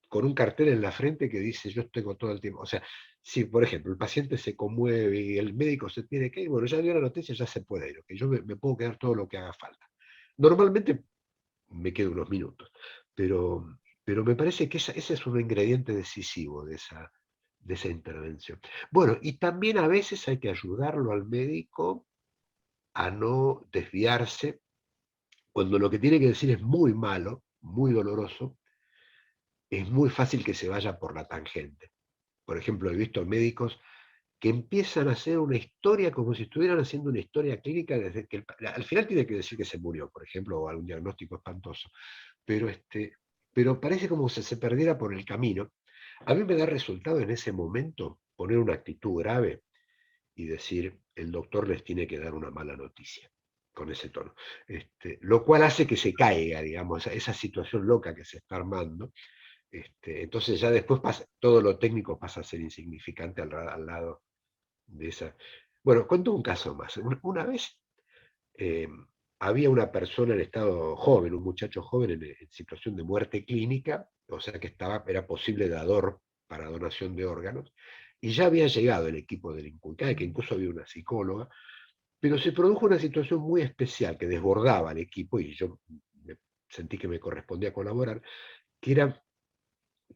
con un cartel en la frente que dice yo tengo todo el tiempo. O sea, si por ejemplo el paciente se conmueve y el médico se tiene que ir, bueno, ya dio la noticia, ya se puede ir, ¿ok? Yo me puedo quedar todo lo que haga falta. Normalmente me quedo unos minutos, pero me parece que ese es un ingrediente decisivo de esa intervención. Bueno, y también a veces hay que ayudarlo al médico a no desviarse cuando lo que tiene que decir es muy malo, muy doloroso, es muy fácil que se vaya por la tangente. Por ejemplo, he visto médicos que empiezan a hacer una historia como si estuvieran haciendo una historia clínica desde que al final tiene que decir que se murió, por ejemplo, o algún diagnóstico espantoso, pero parece como si se perdiera por el camino. A mí me da resultado en ese momento poner una actitud grave y decir, el doctor les tiene que dar una mala noticia, con ese tono. Lo cual hace que se caiga, digamos, esa situación loca que se está armando. Entonces ya después todo lo técnico pasa a ser insignificante al lado de esa. Bueno, cuento un caso más. Una vez eh, había una persona en estado joven, un muchacho joven en situación de muerte clínica, o sea que era posible dador para donación de órganos, y ya había llegado el equipo del INCUCAE, que incluso había una psicóloga, pero se produjo una situación muy especial que desbordaba al equipo y yo sentí que me correspondía colaborar, que era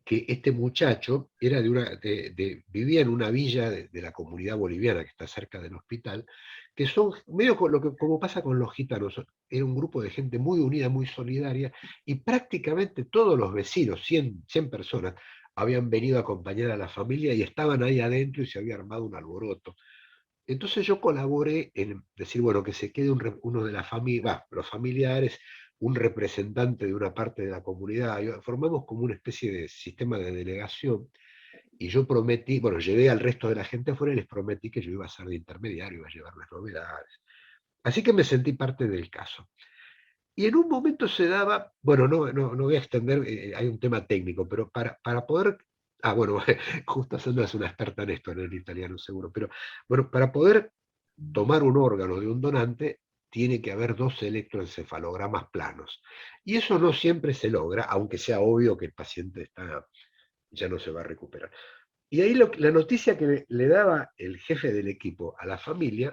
que este muchacho era vivía en una villa de la comunidad boliviana que está cerca del hospital, que son medio como pasa con los gitanos, era un grupo de gente muy unida, muy solidaria, y prácticamente todos los vecinos, 100 personas, habían venido a acompañar a la familia y estaban ahí adentro y se había armado un alboroto. Entonces yo colaboré en decir, bueno, que se quede uno de la familia, los familiares, un representante de una parte de la comunidad. Formamos como una especie de sistema de delegación y yo prometí, bueno, llevé al resto de la gente afuera y les prometí que yo iba a ser de intermediario, iba a llevarles novedades. Así que me sentí parte del caso. Y en un momento se daba, bueno, no voy a extender, hay un tema técnico, pero para poder, bueno, justo Sandra es una experta en esto, en el italiano seguro, pero bueno, para poder tomar un órgano de un donante, tiene que haber 2 electroencefalogramas planos. Y eso no siempre se logra, aunque sea obvio que el paciente ya no se va a recuperar. Y ahí la noticia que le daba el jefe del equipo a la familia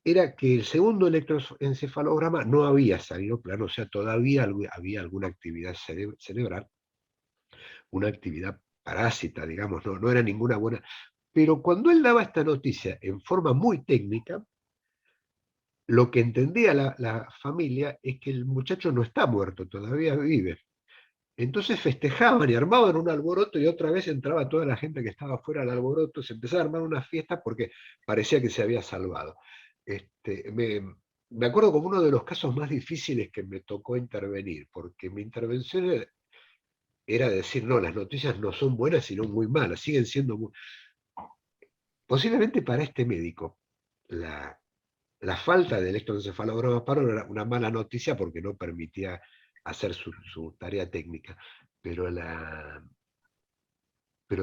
era que el segundo electroencefalograma no había salido plano, o sea, todavía había alguna actividad cerebral, una actividad parásita, digamos, no era ninguna buena. Pero cuando él daba esta noticia en forma muy técnica, lo que entendía la familia es que el muchacho no está muerto, todavía vive. Entonces festejaban y armaban un alboroto y otra vez entraba toda la gente que estaba fuera del alboroto, se empezaba a armar una fiesta porque parecía que se había salvado. Me acuerdo como uno de los casos más difíciles que me tocó intervenir, porque mi intervención era decir, no, las noticias no son buenas, sino muy malas, siguen siendo muy... Posiblemente para este médico, la falta de electroencefalograma paro era una mala noticia porque no permitía hacer su tarea técnica, pero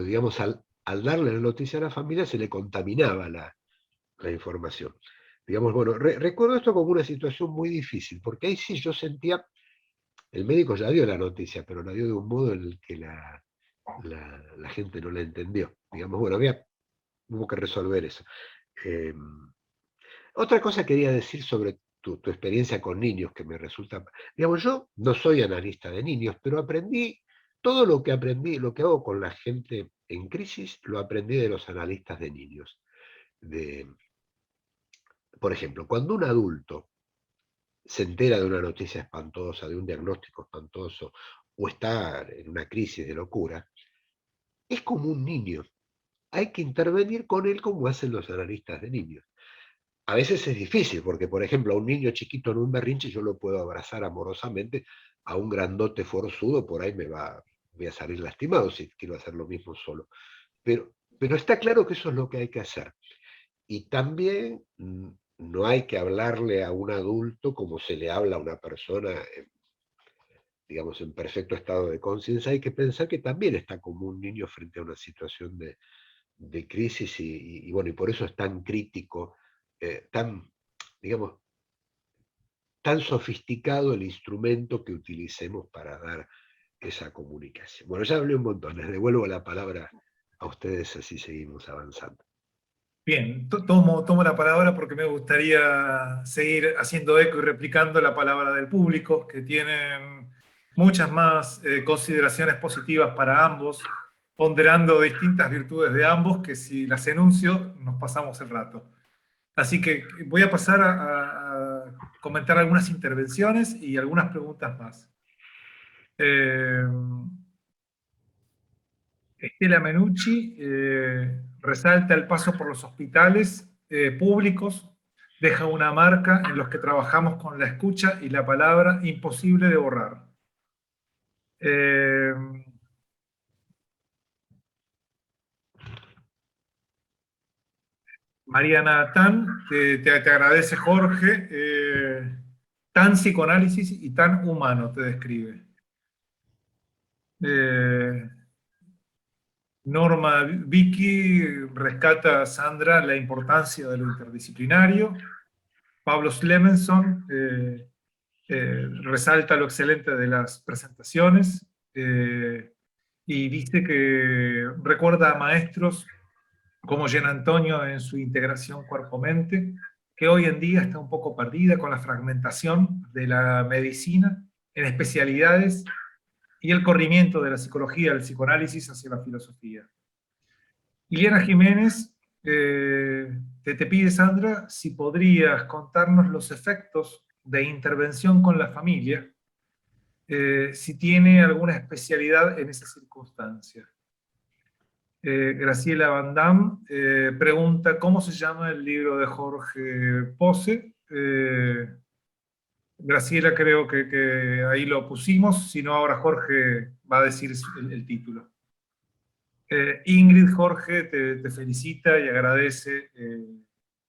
digamos, al darle la noticia a la familia se le contaminaba la información. Digamos, bueno, recuerdo esto como una situación muy difícil, porque ahí sí yo sentía, el médico ya dio la noticia, pero la dio de un modo en el que la gente no la entendió. Digamos, bueno, hubo que resolver eso. Otra cosa quería decir sobre tu experiencia con niños, que me resulta... Digamos, yo no soy analista de niños, pero aprendí, todo lo que aprendí, lo que hago con la gente en crisis, lo aprendí de los analistas de niños. Por ejemplo, cuando un adulto se entera de una noticia espantosa, de un diagnóstico espantoso, o está en una crisis de locura, es como un niño. Hay que intervenir con él como hacen los analistas de niños. A veces es difícil, porque por ejemplo a un niño chiquito en un berrinche yo lo puedo abrazar amorosamente, a un grandote forzudo por ahí voy a salir lastimado si quiero hacer lo mismo solo. Pero está claro que eso es lo que hay que hacer. Y también no hay que hablarle a un adulto como se le habla a una persona, digamos, en perfecto estado de conciencia. Hay que pensar que también está como un niño frente a una situación de crisis y bueno, y por eso es tan crítico, digamos, tan sofisticado el instrumento que utilicemos para dar esa comunicación. Bueno, ya hablé un montón, les devuelvo la palabra a ustedes, así seguimos avanzando. Bien, tomo la palabra porque me gustaría seguir haciendo eco y replicando la palabra del público, que tienen muchas más consideraciones positivas para ambos, ponderando distintas virtudes de ambos, que si las enuncio nos pasamos el rato. Así que voy a pasar a comentar algunas intervenciones y algunas preguntas más. Estela Menucci resalta el paso por los hospitales públicos, deja una marca en los que trabajamos con la escucha y la palabra imposible de borrar. Mariana Tan, te agradece Jorge, tan psicoanálisis y tan humano te describe. Norma Vicky rescata a Sandra la importancia de lo interdisciplinario. Pablo Slemenson resalta lo excelente de las presentaciones y dice que recuerda a maestros como Gian Antonio en su integración cuerpo-mente, que hoy en día está un poco perdida con la fragmentación de la medicina en especialidades y el corrimiento de la psicología, del psicoanálisis hacia la filosofía. Liliana Jiménez te pide, Sandra, si podrías contarnos los efectos de intervención con la familia, si tiene alguna especialidad en esa circunstancia. Graciela Van Damme pregunta cómo se llama el libro de Jorge Pose. Graciela, creo que ahí lo pusimos, si no ahora Jorge va a decir el título. Ingrid, Jorge, te felicita y agradece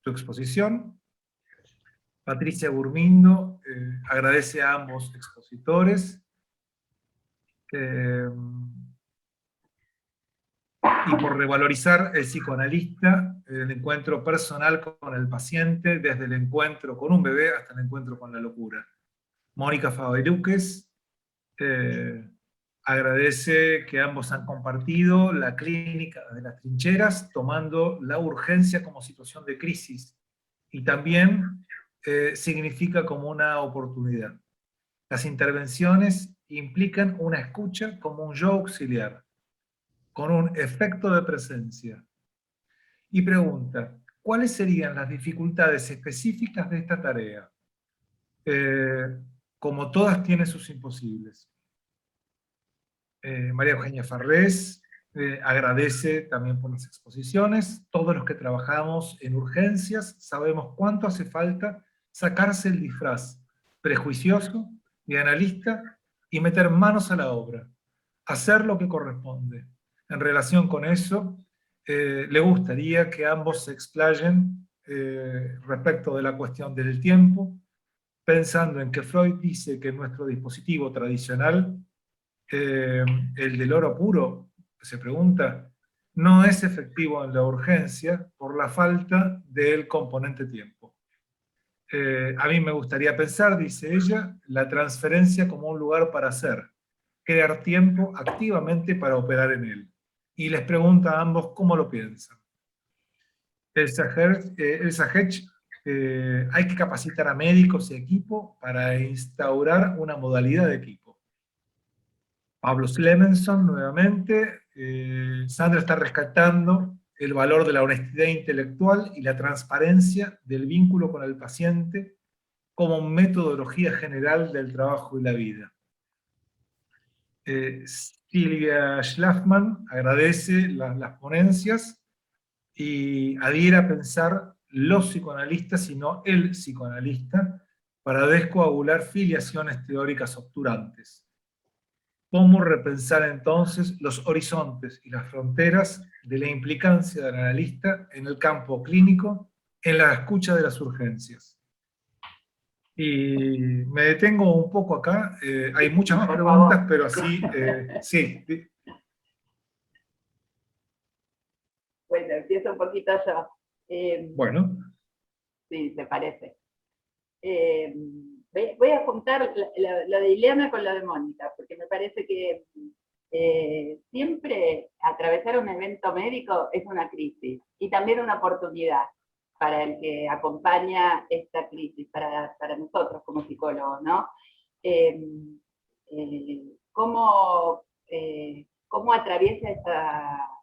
tu exposición. Patricia Burmindo agradece a ambos expositores. Y por revalorizar el psicoanalista, el encuentro personal con el paciente, desde el encuentro con un bebé hasta el encuentro con la locura. Mónica Fabeluques agradece que ambos han compartido la clínica de las trincheras, tomando la urgencia como situación de crisis, y también significa como una oportunidad. Las intervenciones implican una escucha como un yo auxiliar, con un efecto de presencia. Y pregunta, ¿cuáles serían las dificultades específicas de esta tarea? Como todas tienen sus imposibles. María Eugenia Farrés agradece también por las exposiciones. Todos los que trabajamos en urgencias sabemos cuánto hace falta sacarse el disfraz prejuicioso de analista y meter manos a la obra, hacer lo que corresponde. En relación con eso, le gustaría que ambos se explayen respecto de la cuestión del tiempo, pensando en que Freud dice que nuestro dispositivo tradicional, el del oro puro, se pregunta, no es efectivo en la urgencia por la falta del componente tiempo. A mí me gustaría pensar, dice ella, la transferencia como un lugar para hacer, crear tiempo activamente para operar en él. Y les pregunta a ambos cómo lo piensan. Elsa Hedge, hay que capacitar a médicos y equipo para instaurar una modalidad de equipo. Pablo Slemenson, nuevamente, Sandra está rescatando el valor de la honestidad intelectual y la transparencia del vínculo con el paciente como metodología general del trabajo y la vida. Silvia Schlafman agradece las ponencias y adhiere a pensar los psicoanalistas y no el psicoanalista para descoagular filiaciones teóricas obturantes. ¿Cómo repensar entonces los horizontes y las fronteras de la implicancia del analista en el campo clínico, en la escucha de las urgencias? Y me detengo un poco acá, hay muchas más preguntas, pero así, sí. Bueno, empiezo un poquito yo. Bueno. Sí, ¿te parece? Voy a juntar lo de Ileana con lo de Mónica, porque me parece que siempre atravesar un evento médico es una crisis, y también una oportunidad para el que acompaña esta crisis, para nosotros como psicólogos, ¿no? ¿Cómo atraviesa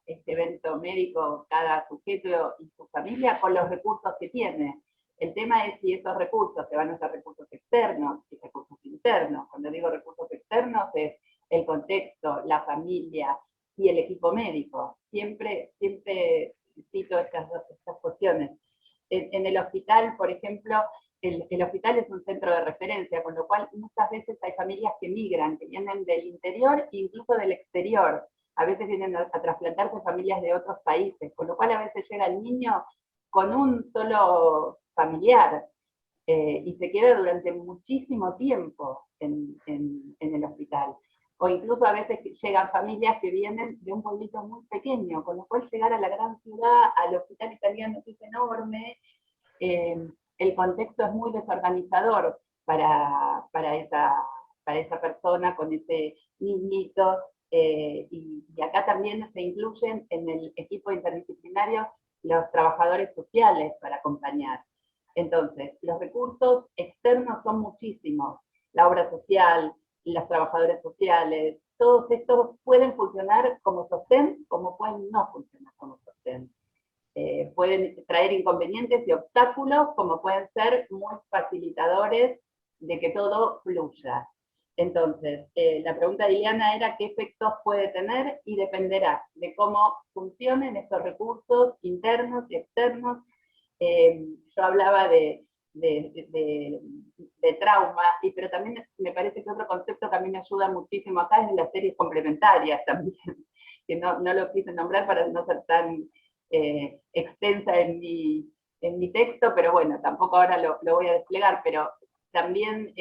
este evento médico cada sujeto y su familia con los recursos que tiene? El tema es si esos recursos se van a ser recursos externos y recursos internos. Cuando digo recursos externos es el contexto, la familia, y el equipo médico. Siempre cito estas cuestiones. En el hospital, por ejemplo, el hospital es un centro de referencia, con lo cual muchas veces hay familias que migran, que vienen del interior e incluso del exterior. A veces vienen a trasplantarse familias de otros países, con lo cual a veces llega el niño con un solo familiar y se queda durante muchísimo tiempo en el hospital. O incluso a veces llegan familias que vienen de un pueblito muy pequeño, con lo cual llegar a la gran ciudad, al hospital italiano que es enorme, el contexto es muy desorganizador para esa persona con ese niñito, y acá también se incluyen en el equipo interdisciplinario los trabajadores sociales para acompañar. Entonces, los recursos externos son muchísimos, la obra social, los trabajadores sociales, todos estos pueden funcionar como sostén, como pueden no funcionar como sostén. Pueden traer inconvenientes y obstáculos, como pueden ser muy facilitadores de que todo fluya. Entonces, la pregunta de Ileana era qué efectos puede tener, y dependerá de cómo funcionen estos recursos internos y externos. Yo hablaba de trauma, pero también me parece que otro concepto que a mí me ayuda muchísimo acá es de las series complementarias también, que no lo quise nombrar para no ser tan extensa en mi texto, pero bueno, tampoco ahora lo voy a desplegar, pero también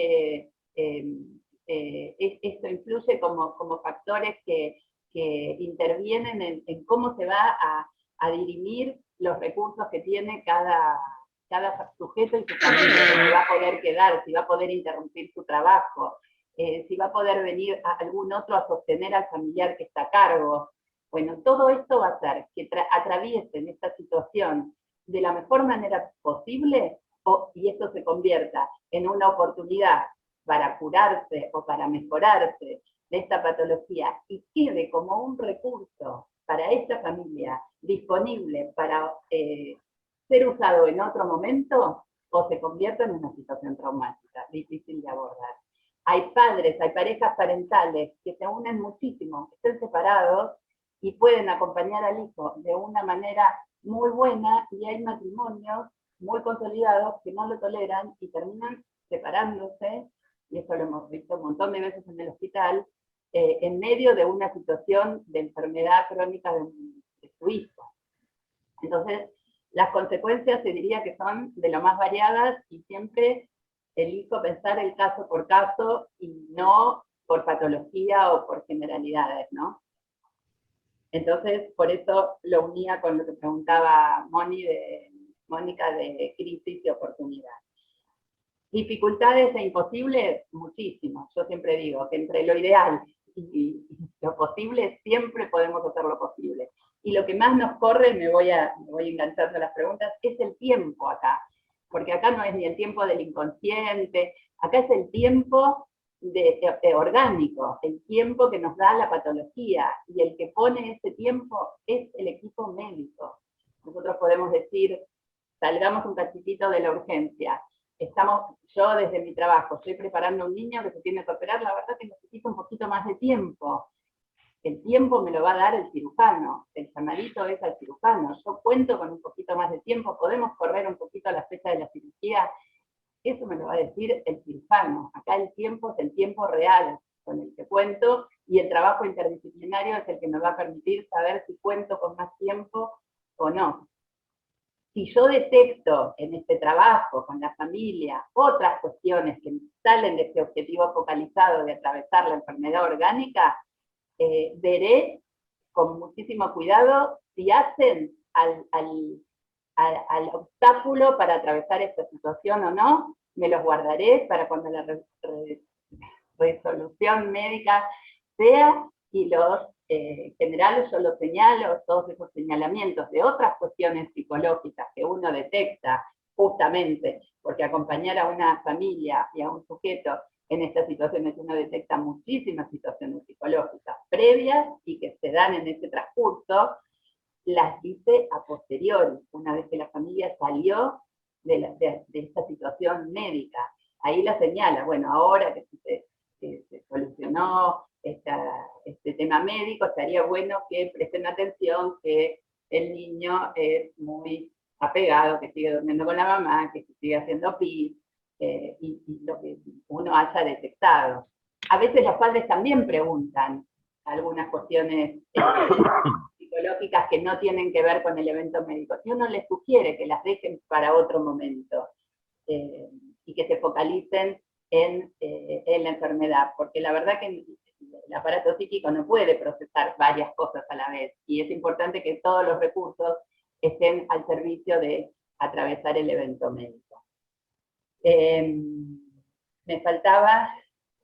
esto influye como factores que intervienen en cómo se va a dirimir los recursos que tiene cada sujeto y su familia, si va a poder quedar, si va a poder interrumpir su trabajo, si va a poder venir a algún otro a sostener al familiar que está a cargo. Bueno, todo esto va a hacer que atraviesen esta situación de la mejor manera posible, y esto se convierta en una oportunidad para curarse o para mejorarse de esta patología, y quede como un recurso para esta familia disponible para ser usado en otro momento, o se convierte en una situación traumática, difícil de abordar. Hay padres, hay parejas parentales que se unen muchísimo, están separados y pueden acompañar al hijo de una manera muy buena, y hay matrimonios muy consolidados que no lo toleran y terminan separándose, y eso lo hemos visto un montón de veces en el hospital, en medio de una situación de enfermedad crónica de su hijo. Entonces, las consecuencias se diría que son de lo más variadas, y siempre elijo pensar el caso por caso y no por patología o por generalidades, ¿no? Entonces, por eso lo unía con lo que preguntaba Mónica de crisis y oportunidad. Dificultades e imposibles, muchísimos. Yo siempre digo que entre lo ideal y lo posible, siempre podemos hacer lo posible. Y lo que más nos corre, me voy enganchando a las preguntas, es el tiempo acá. Porque acá no es ni el tiempo del inconsciente, acá es el tiempo orgánico, el tiempo que nos da la patología, y el que pone ese tiempo es el equipo médico. Nosotros podemos decir, salgamos un cachitito de la urgencia. Yo desde mi trabajo estoy preparando a un niño que se tiene que operar, la verdad que necesito un poquito más de tiempo. El tiempo me lo va a dar el cirujano, el llamadito es al cirujano, yo cuento con un poquito más de tiempo, podemos correr un poquito a la fecha de la cirugía, eso me lo va a decir el cirujano. Acá el tiempo es el tiempo real con el que cuento, y el trabajo interdisciplinario es el que me va a permitir saber si cuento con más tiempo o no. Si yo detecto en este trabajo con la familia otras cuestiones que salen de este objetivo focalizado de atravesar la enfermedad orgánica, veré con muchísimo cuidado si hacen al obstáculo para atravesar esta situación o no. Me los guardaré para cuando la resolución médica sea, y los generales yo los señalo, todos esos señalamientos de otras cuestiones psicológicas que uno detecta justamente porque acompañar a una familia y a un sujeto en estas situaciones uno detecta muchísimas situaciones psicológicas previas y que se dan en ese transcurso, las dice a posteriori, una vez que la familia salió de esta situación médica. Ahí la señala, bueno, ahora que se solucionó este tema médico, estaría bueno que presten atención que el niño es muy apegado, que sigue durmiendo con la mamá, que sigue haciendo pis, y lo que uno haya detectado. A veces los padres también preguntan algunas cuestiones psicológicas que no tienen que ver con el evento médico, y uno les sugiere que las dejen para otro momento, y que se focalicen en la enfermedad, porque la verdad que el aparato psíquico no puede procesar varias cosas a la vez, y es importante que todos los recursos estén al servicio de atravesar el evento médico. Me faltaba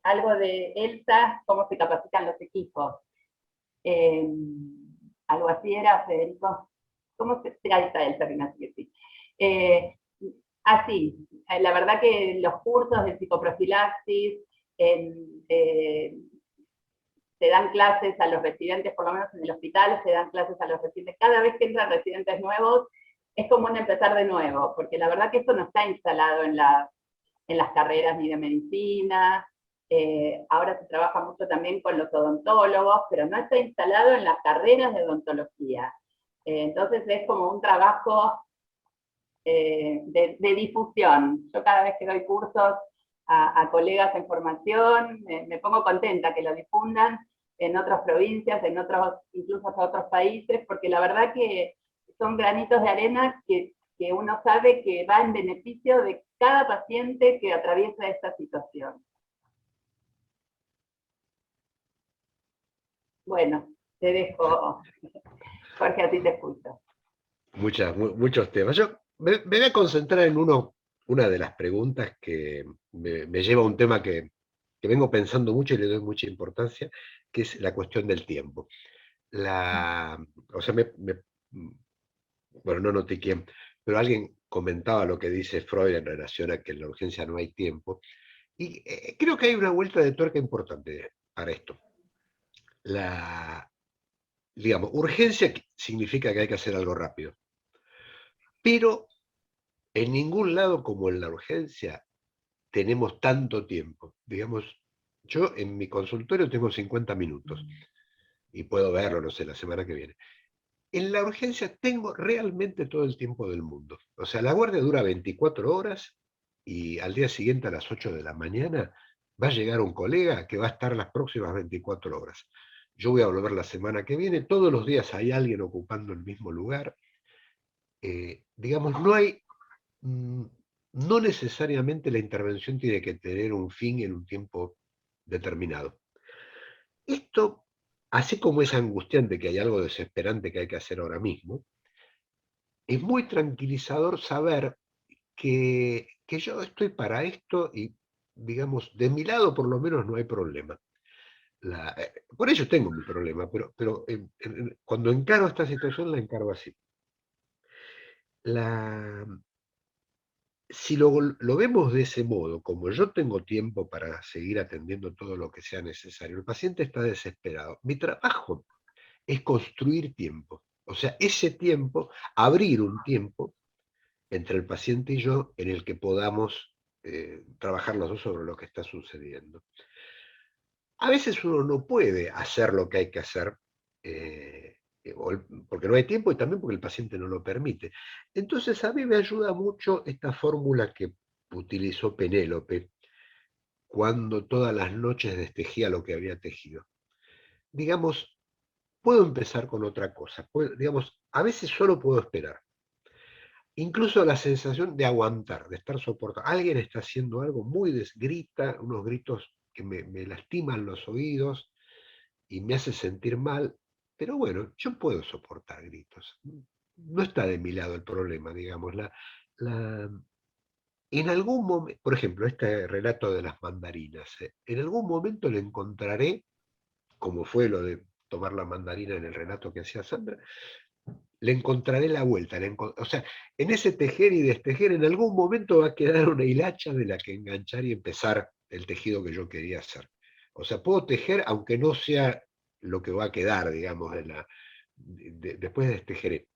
algo de Elsa, cómo se capacitan los equipos. Algo así era, Federico. ¿Cómo se ahí está Elsa, que sí. Así, la verdad que los cursos de psicoprofilaxis, se dan clases a los residentes, por lo menos en el hospital, se dan clases a los residentes. Cada vez que entran residentes nuevos, es como un empezar de nuevo, porque la verdad que esto no está instalado en las carreras ni de medicina, ahora se trabaja mucho también con los odontólogos, pero no está instalado en las carreras de odontología. Entonces es como un trabajo de difusión. Yo cada vez que doy cursos a colegas en formación, me pongo contenta que lo difundan en otras provincias, incluso a otros países, porque la verdad que son granitos de arena que uno sabe que va en beneficio de cada paciente que atraviesa esta situación. Bueno, te dejo, Jorge, a ti te escucho. Muchos temas. Yo me voy a concentrar en una de las preguntas que me lleva a un tema que vengo pensando mucho y le doy mucha importancia, que es la cuestión del tiempo. O sea, bueno, no noté quién, pero alguien comentaba lo que dice Freud en relación a que en la urgencia no hay tiempo, y creo que hay una vuelta de tuerca importante para esto. Digamos, urgencia significa que hay que hacer algo rápido, pero en ningún lado como en la urgencia tenemos tanto tiempo. Digamos, yo en mi consultorio tengo 50 minutos y puedo verlo, no sé, la semana que viene. En la urgencia tengo realmente todo el tiempo del mundo. O sea, la guardia dura 24 horas y al día siguiente a las 8 de la mañana va a llegar un colega que va a estar las próximas 24 horas. Yo voy a volver la semana que viene, todos los días hay alguien ocupando el mismo lugar. Digamos, no necesariamente la intervención tiene que tener un fin en un tiempo determinado. Esto, así como es angustiante que hay algo desesperante que hay que hacer ahora mismo, es muy tranquilizador saber que yo estoy para esto y, digamos, de mi lado por lo menos no hay problema. Por ello tengo mi problema, pero cuando encaro esta situación la encaro así. Si lo vemos de ese modo, como yo tengo tiempo para seguir atendiendo todo lo que sea necesario, el paciente está desesperado. Mi trabajo es construir tiempo. O sea, ese tiempo, abrir un tiempo entre el paciente y yo en el que podamos trabajar los dos sobre lo que está sucediendo. A veces uno no puede hacer lo que hay que hacer porque no hay tiempo y también porque el paciente no lo permite. Entonces a mí me ayuda mucho esta fórmula que utilizó Penélope cuando todas las noches destejía lo que había tejido. Digamos, puedo empezar con otra cosa. Digamos, a veces solo puedo esperar. Incluso la sensación de aguantar, de estar soportando. Alguien está haciendo algo muy grita, unos gritos que me lastiman los oídos y me hace sentir mal, pero bueno, yo puedo soportar gritos. No está de mi lado el problema, digamos. En algún momento, por ejemplo, este relato de las mandarinas, en algún momento le encontraré, como fue lo de tomar la mandarina en el relato que hacía Sandra, le encontraré la vuelta. O sea, en ese tejer y destejer, en algún momento va a quedar una hilacha de la que enganchar y empezar el tejido que yo quería hacer. O sea, puedo tejer aunque no sea lo que va a quedar, digamos, después de destejeré.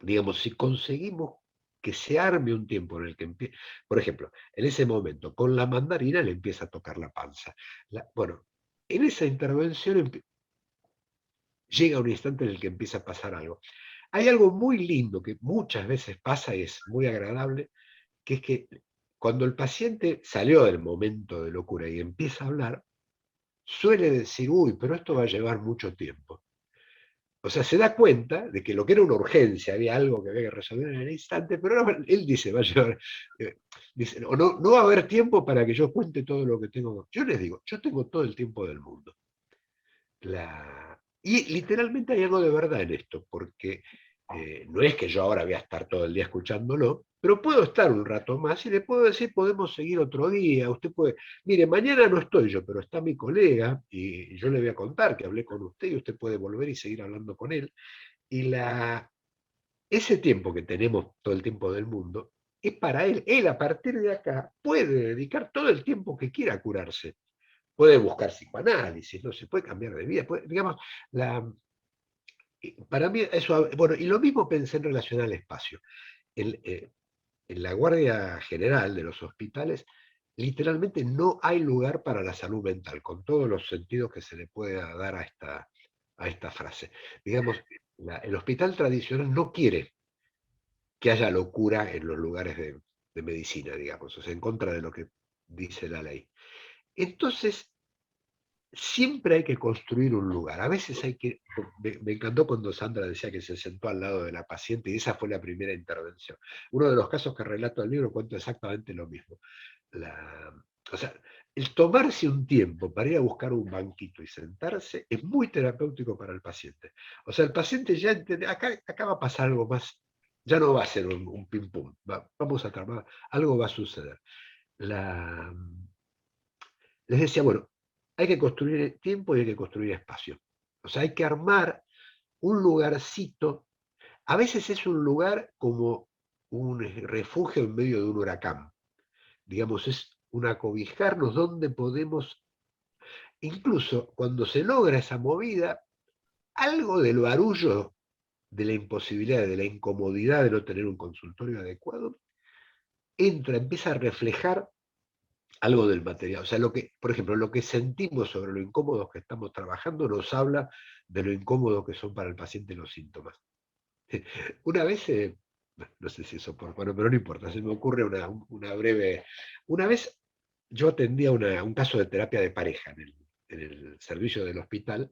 Digamos, si conseguimos que se arme un tiempo en el que empiece, por ejemplo, en ese momento, con la mandarina le empieza a tocar la panza. Bueno, en esa intervención llega un instante en el que empieza a pasar algo. Hay algo muy lindo que muchas veces pasa y es muy agradable, que es que cuando el paciente salió del momento de locura y empieza a hablar, suele decir, uy, pero esto va a llevar mucho tiempo. O sea, se da cuenta de que lo que era una urgencia, había algo que había que resolver en el instante, pero ahora él dice, va a llevar, dice, no va a haber tiempo para que yo cuente todo lo que tengo. Yo les digo, yo tengo todo el tiempo del mundo. Y literalmente hay algo de verdad en esto, porque no es que yo ahora voy a estar todo el día escuchándolo, pero puedo estar un rato más y le puedo decir, podemos seguir otro día, usted puede, mire, mañana no estoy yo, pero está mi colega y yo le voy a contar que hablé con usted y usted puede volver y seguir hablando con él. Y ese tiempo que tenemos todo el tiempo del mundo es para él. Él a partir de acá puede dedicar todo el tiempo que quiera a curarse. Puede buscar psicoanálisis, no se puede cambiar de vida, digamos, para mí eso, bueno, y lo mismo pensé en relación al espacio. En la Guardia General de los hospitales, literalmente no hay lugar para la salud mental, con todos los sentidos que se le puede dar a esta frase. Digamos, el hospital tradicional no quiere que haya locura en los lugares de medicina, digamos, o sea, en contra de lo que dice la ley. Entonces, siempre hay que construir un lugar. A veces hay que... Me encantó cuando Sandra decía que se sentó al lado de la paciente y esa fue la primera intervención. Uno de los casos que relato en el libro cuento exactamente lo mismo. O sea, el tomarse un tiempo para ir a buscar un banquito y sentarse es muy terapéutico para el paciente. O sea, el paciente ya entiende, acá va a pasar algo más, ya no va a ser un pim pum, vamos a trabajar, algo va a suceder. Les decía, bueno, hay que construir tiempo y hay que construir espacio. O sea, hay que armar un lugarcito. A veces es un lugar como un refugio en medio de un huracán. Digamos, es un acobijarnos donde podemos, incluso cuando se logra esa movida, algo del barullo, de la imposibilidad, de la incomodidad de no tener un consultorio adecuado, empieza a reflejar algo del material. O sea, por ejemplo, lo que sentimos sobre lo incómodos que estamos trabajando nos habla de lo incómodo que son para el paciente los síntomas. Una vez, no sé si eso bueno, pero no importa, se me ocurre una breve... Una vez yo atendía un caso de terapia de pareja en el servicio del hospital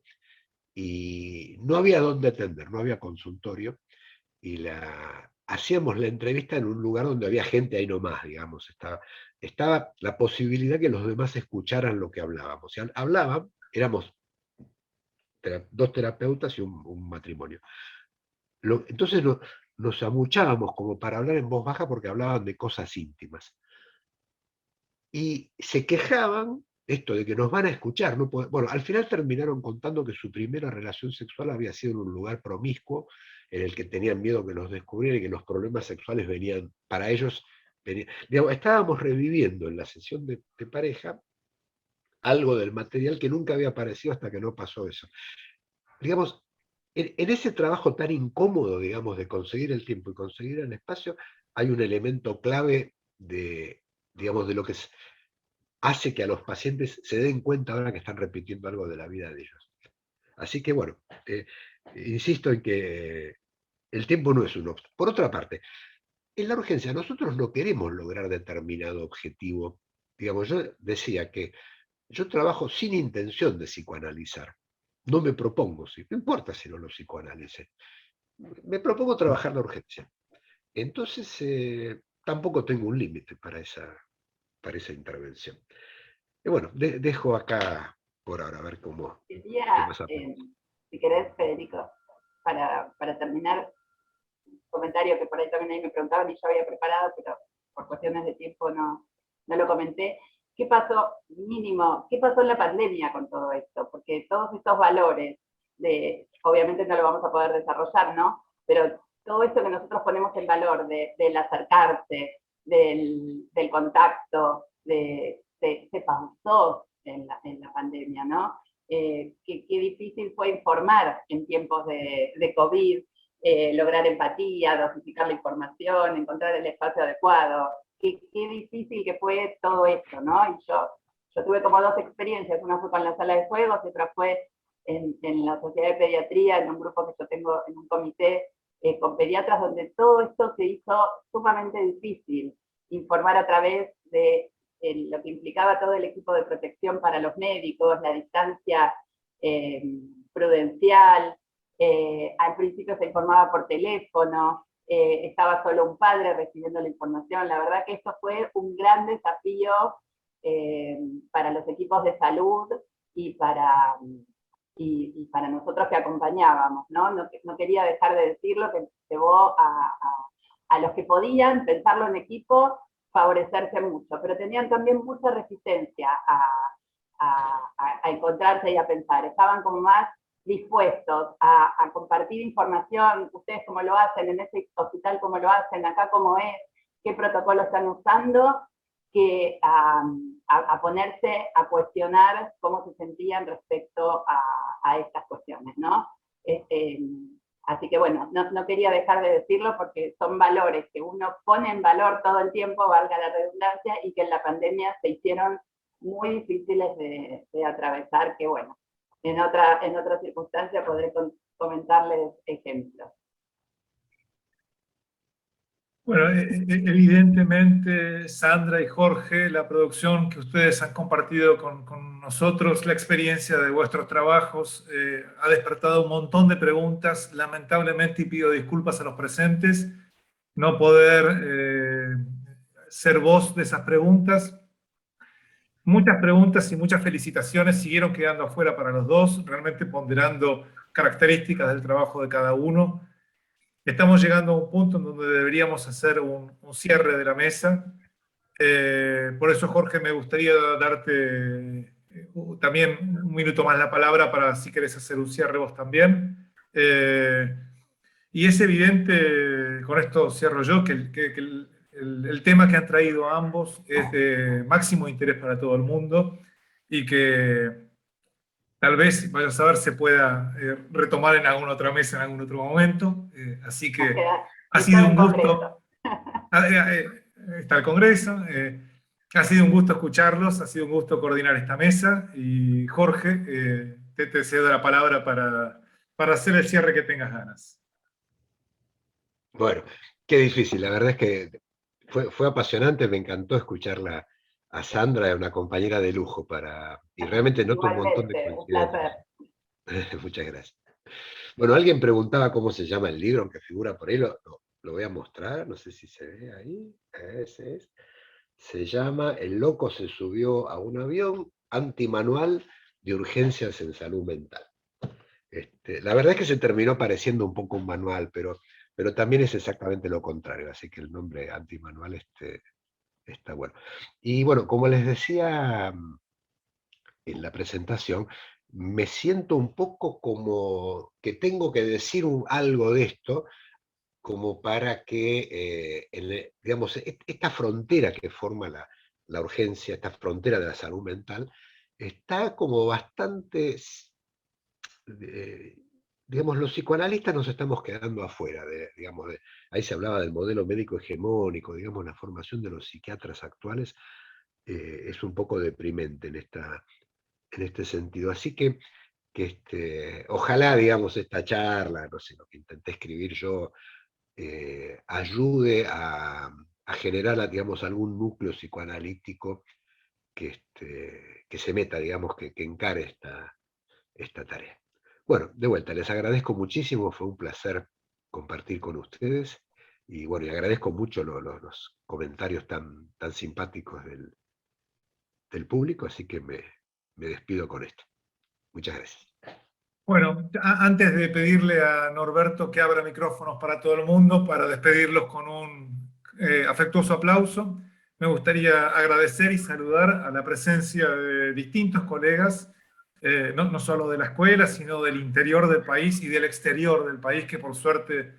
y no había dónde atender, no había consultorio, y hacíamos la entrevista en un lugar donde había gente ahí nomás, digamos. Estaba la posibilidad que los demás escucharan lo que hablábamos. Si hablaban, éramos dos terapeutas y un matrimonio. Entonces nos amuchábamos como para hablar en voz baja porque hablaban de cosas íntimas. Y se quejaban esto de que nos van a escuchar. No bueno, al final terminaron contando que su primera relación sexual había sido en un lugar promiscuo, en el que tenían miedo que los descubrieran y que los problemas sexuales venían, para ellos, digamos, estábamos reviviendo en la sesión de pareja algo del material que nunca había aparecido hasta que no pasó eso. Digamos, en ese trabajo tan incómodo, digamos, de conseguir el tiempo y conseguir el espacio, hay un elemento clave digamos, de lo que hace que a los pacientes se den cuenta ahora que están repitiendo algo de la vida de ellos. Así que bueno, insisto en que el tiempo no es un obstáculo. Por otra parte, en la urgencia nosotros no queremos lograr determinado objetivo. Digamos, yo decía que yo trabajo sin intención de psicoanalizar. No me propongo, no importa si no lo psicoanalice. Me propongo trabajar la urgencia. Entonces, tampoco tengo un límite para esa intervención. Y bueno, dejo acá por ahora, a ver cómo... Quería, si querés, Federico, para terminar, un comentario que por ahí también me preguntaban y yo había preparado, pero por cuestiones de tiempo no lo comenté. ¿Qué pasó, mínimo, qué pasó en la pandemia con todo esto? Porque todos estos valores, obviamente no lo vamos a poder desarrollar, ¿no? Pero todo esto que nosotros ponemos en valor, del acercarse, del contacto, se pausó en la pandemia, ¿no? Qué difícil fue informar en tiempos de COVID, lograr empatía, dosificar la información, encontrar el espacio adecuado. Qué difícil que fue todo esto, ¿no? Y yo yo tuve como dos experiencias, una fue con la sala de juegos y otra fue en la Sociedad de Pediatría, en un grupo que yo tengo, en un comité con pediatras, donde todo esto se hizo sumamente difícil, informar a través de lo que implicaba todo el equipo de protección para los médicos, la distancia prudencial, al principio se informaba por teléfono, estaba solo un padre recibiendo la información. La verdad que esto fue un gran desafío para los equipos de salud y para nosotros que acompañábamos, ¿no? No quería dejar de decirlo, que llevó a los que podían pensarlo en equipo, favorecerse mucho, pero tenían también mucha resistencia a encontrarse y a pensar. Estaban como más dispuestos a compartir información, ustedes cómo lo hacen, en ese hospital cómo lo hacen, acá cómo es, qué protocolo están usando, que a ponerse a cuestionar cómo se sentían respecto a estas cuestiones, ¿no? Así que bueno, no quería dejar de decirlo porque son valores que uno pone en valor todo el tiempo, valga la redundancia, y que en la pandemia se hicieron muy difíciles de atravesar, que bueno, en otra circunstancia podré comentarles ejemplos. Bueno, evidentemente, Sandra y Jorge, la producción que ustedes han compartido con nosotros, la experiencia de vuestros trabajos, ha despertado un montón de preguntas. Lamentablemente, y pido disculpas a los presentes, no poder ser voz de esas preguntas. Muchas preguntas y muchas felicitaciones siguieron quedando afuera para los dos, realmente ponderando características del trabajo de cada uno. Estamos llegando a un punto en donde deberíamos hacer un cierre de la mesa. Por eso, Jorge, me gustaría darte también un minuto más la palabra para si querés hacer un cierre vos también. Y es evidente, con esto cierro yo, que el tema que han traído ambos es de máximo interés para todo el mundo y que tal vez, vaya a saber, se pueda retomar en alguna otra mesa en algún otro momento. Así que ha sido un gusto. Está el Congreso. Ha sido un gusto escucharlos, ha sido un gusto coordinar esta mesa. Y Jorge, te cedo la palabra para hacer el cierre que tengas ganas. Bueno, qué difícil. La verdad es que fue apasionante, me encantó escucharla a Sandra, una compañera de lujo, y realmente noto un montón de coincidencias. Muchas gracias. Bueno, alguien preguntaba cómo se llama el libro, aunque figura por ahí, lo voy a mostrar, no sé si se ve ahí. Ese es. Se llama El loco se subió a un avión, antimanual de urgencias en salud mental. La verdad es que se terminó pareciendo un poco un manual, pero también es exactamente lo contrario, así que el nombre antimanual está bueno. Y bueno, como les decía en la presentación, me siento un poco como que tengo que decir algo de esto, como para que, digamos, esta frontera que forma la urgencia, esta frontera de la salud mental, está como bastante, digamos, los psicoanalistas nos estamos quedando afuera, digamos, ahí se hablaba del modelo médico hegemónico, digamos, la formación de los psiquiatras actuales es un poco deprimente en este sentido. Así que ojalá, digamos, esta charla, no sé, lo que intenté escribir yo, ayude a generar, digamos, algún núcleo psicoanalítico que se meta, digamos, que encare esta tarea. Bueno, de vuelta, les agradezco muchísimo, fue un placer compartir con ustedes, y bueno, y agradezco mucho los comentarios tan simpáticos del público, así que me despido con esto. Muchas gracias. Bueno, antes de pedirle a Norberto que abra micrófonos para todo el mundo, para despedirlos con un afectuoso aplauso, me gustaría agradecer y saludar a la presencia de distintos colegas, no solo de la escuela, sino del interior del país y del exterior del país, que por suerte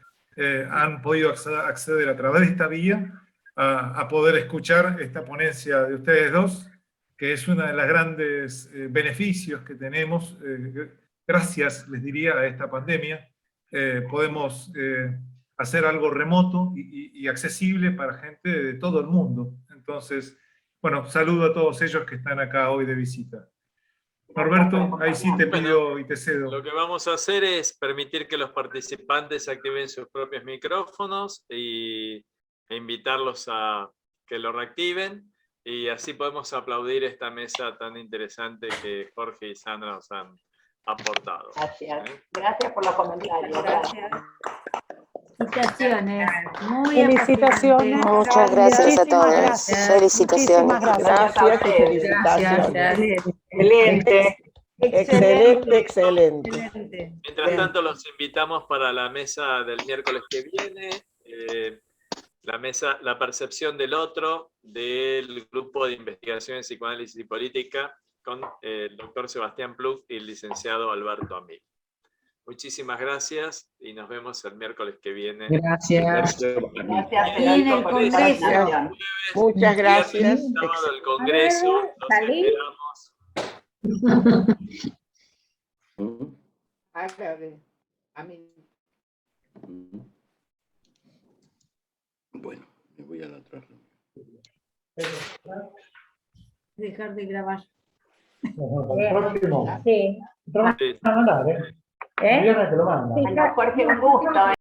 han podido acceder a través de esta vía a poder escuchar esta ponencia de ustedes dos, que es uno de los grandes beneficios que tenemos. Gracias, les diría, a esta pandemia, podemos hacer algo remoto y accesible para gente de todo el mundo. Entonces, Bueno, saludo a todos ellos que están acá hoy de visita. Norberto, ahí sí te pido y te cedo. Lo que vamos a hacer es permitir que los participantes activen sus propios micrófonos e invitarlos a que lo reactiven, y así podemos aplaudir esta mesa tan interesante que Jorge y Sandra nos han aportado. Gracias. Gracias por los comentarios. Gracias. Felicitaciones. Muy Felicitaciones. apasionante. Muchas gracias a Muchísimas todos. gracias. Felicitaciones. Muchísimas gracias. Gracias y felicitaciones. Excelente. Excelente, excelente. Excelente. Mientras tanto, los invitamos para la mesa del miércoles que viene, la mesa La percepción del otro, del grupo de investigación en psicoanálisis y política, con el doctor Sebastián Plug y el licenciado Alberto Amil. Muchísimas gracias y nos vemos el miércoles que viene. Gracias. Gracias, Y en el Federico, por esta Congreso. invitación. Muchas gracias. El sábado el Congreso, los Salí. esperamos. Bueno, me voy a la otra reunión. Dejar de grabar. Próximo. Sí. Sí. Viernes que lo manda. ¿Eh? Bueno, Jorge, un gusto.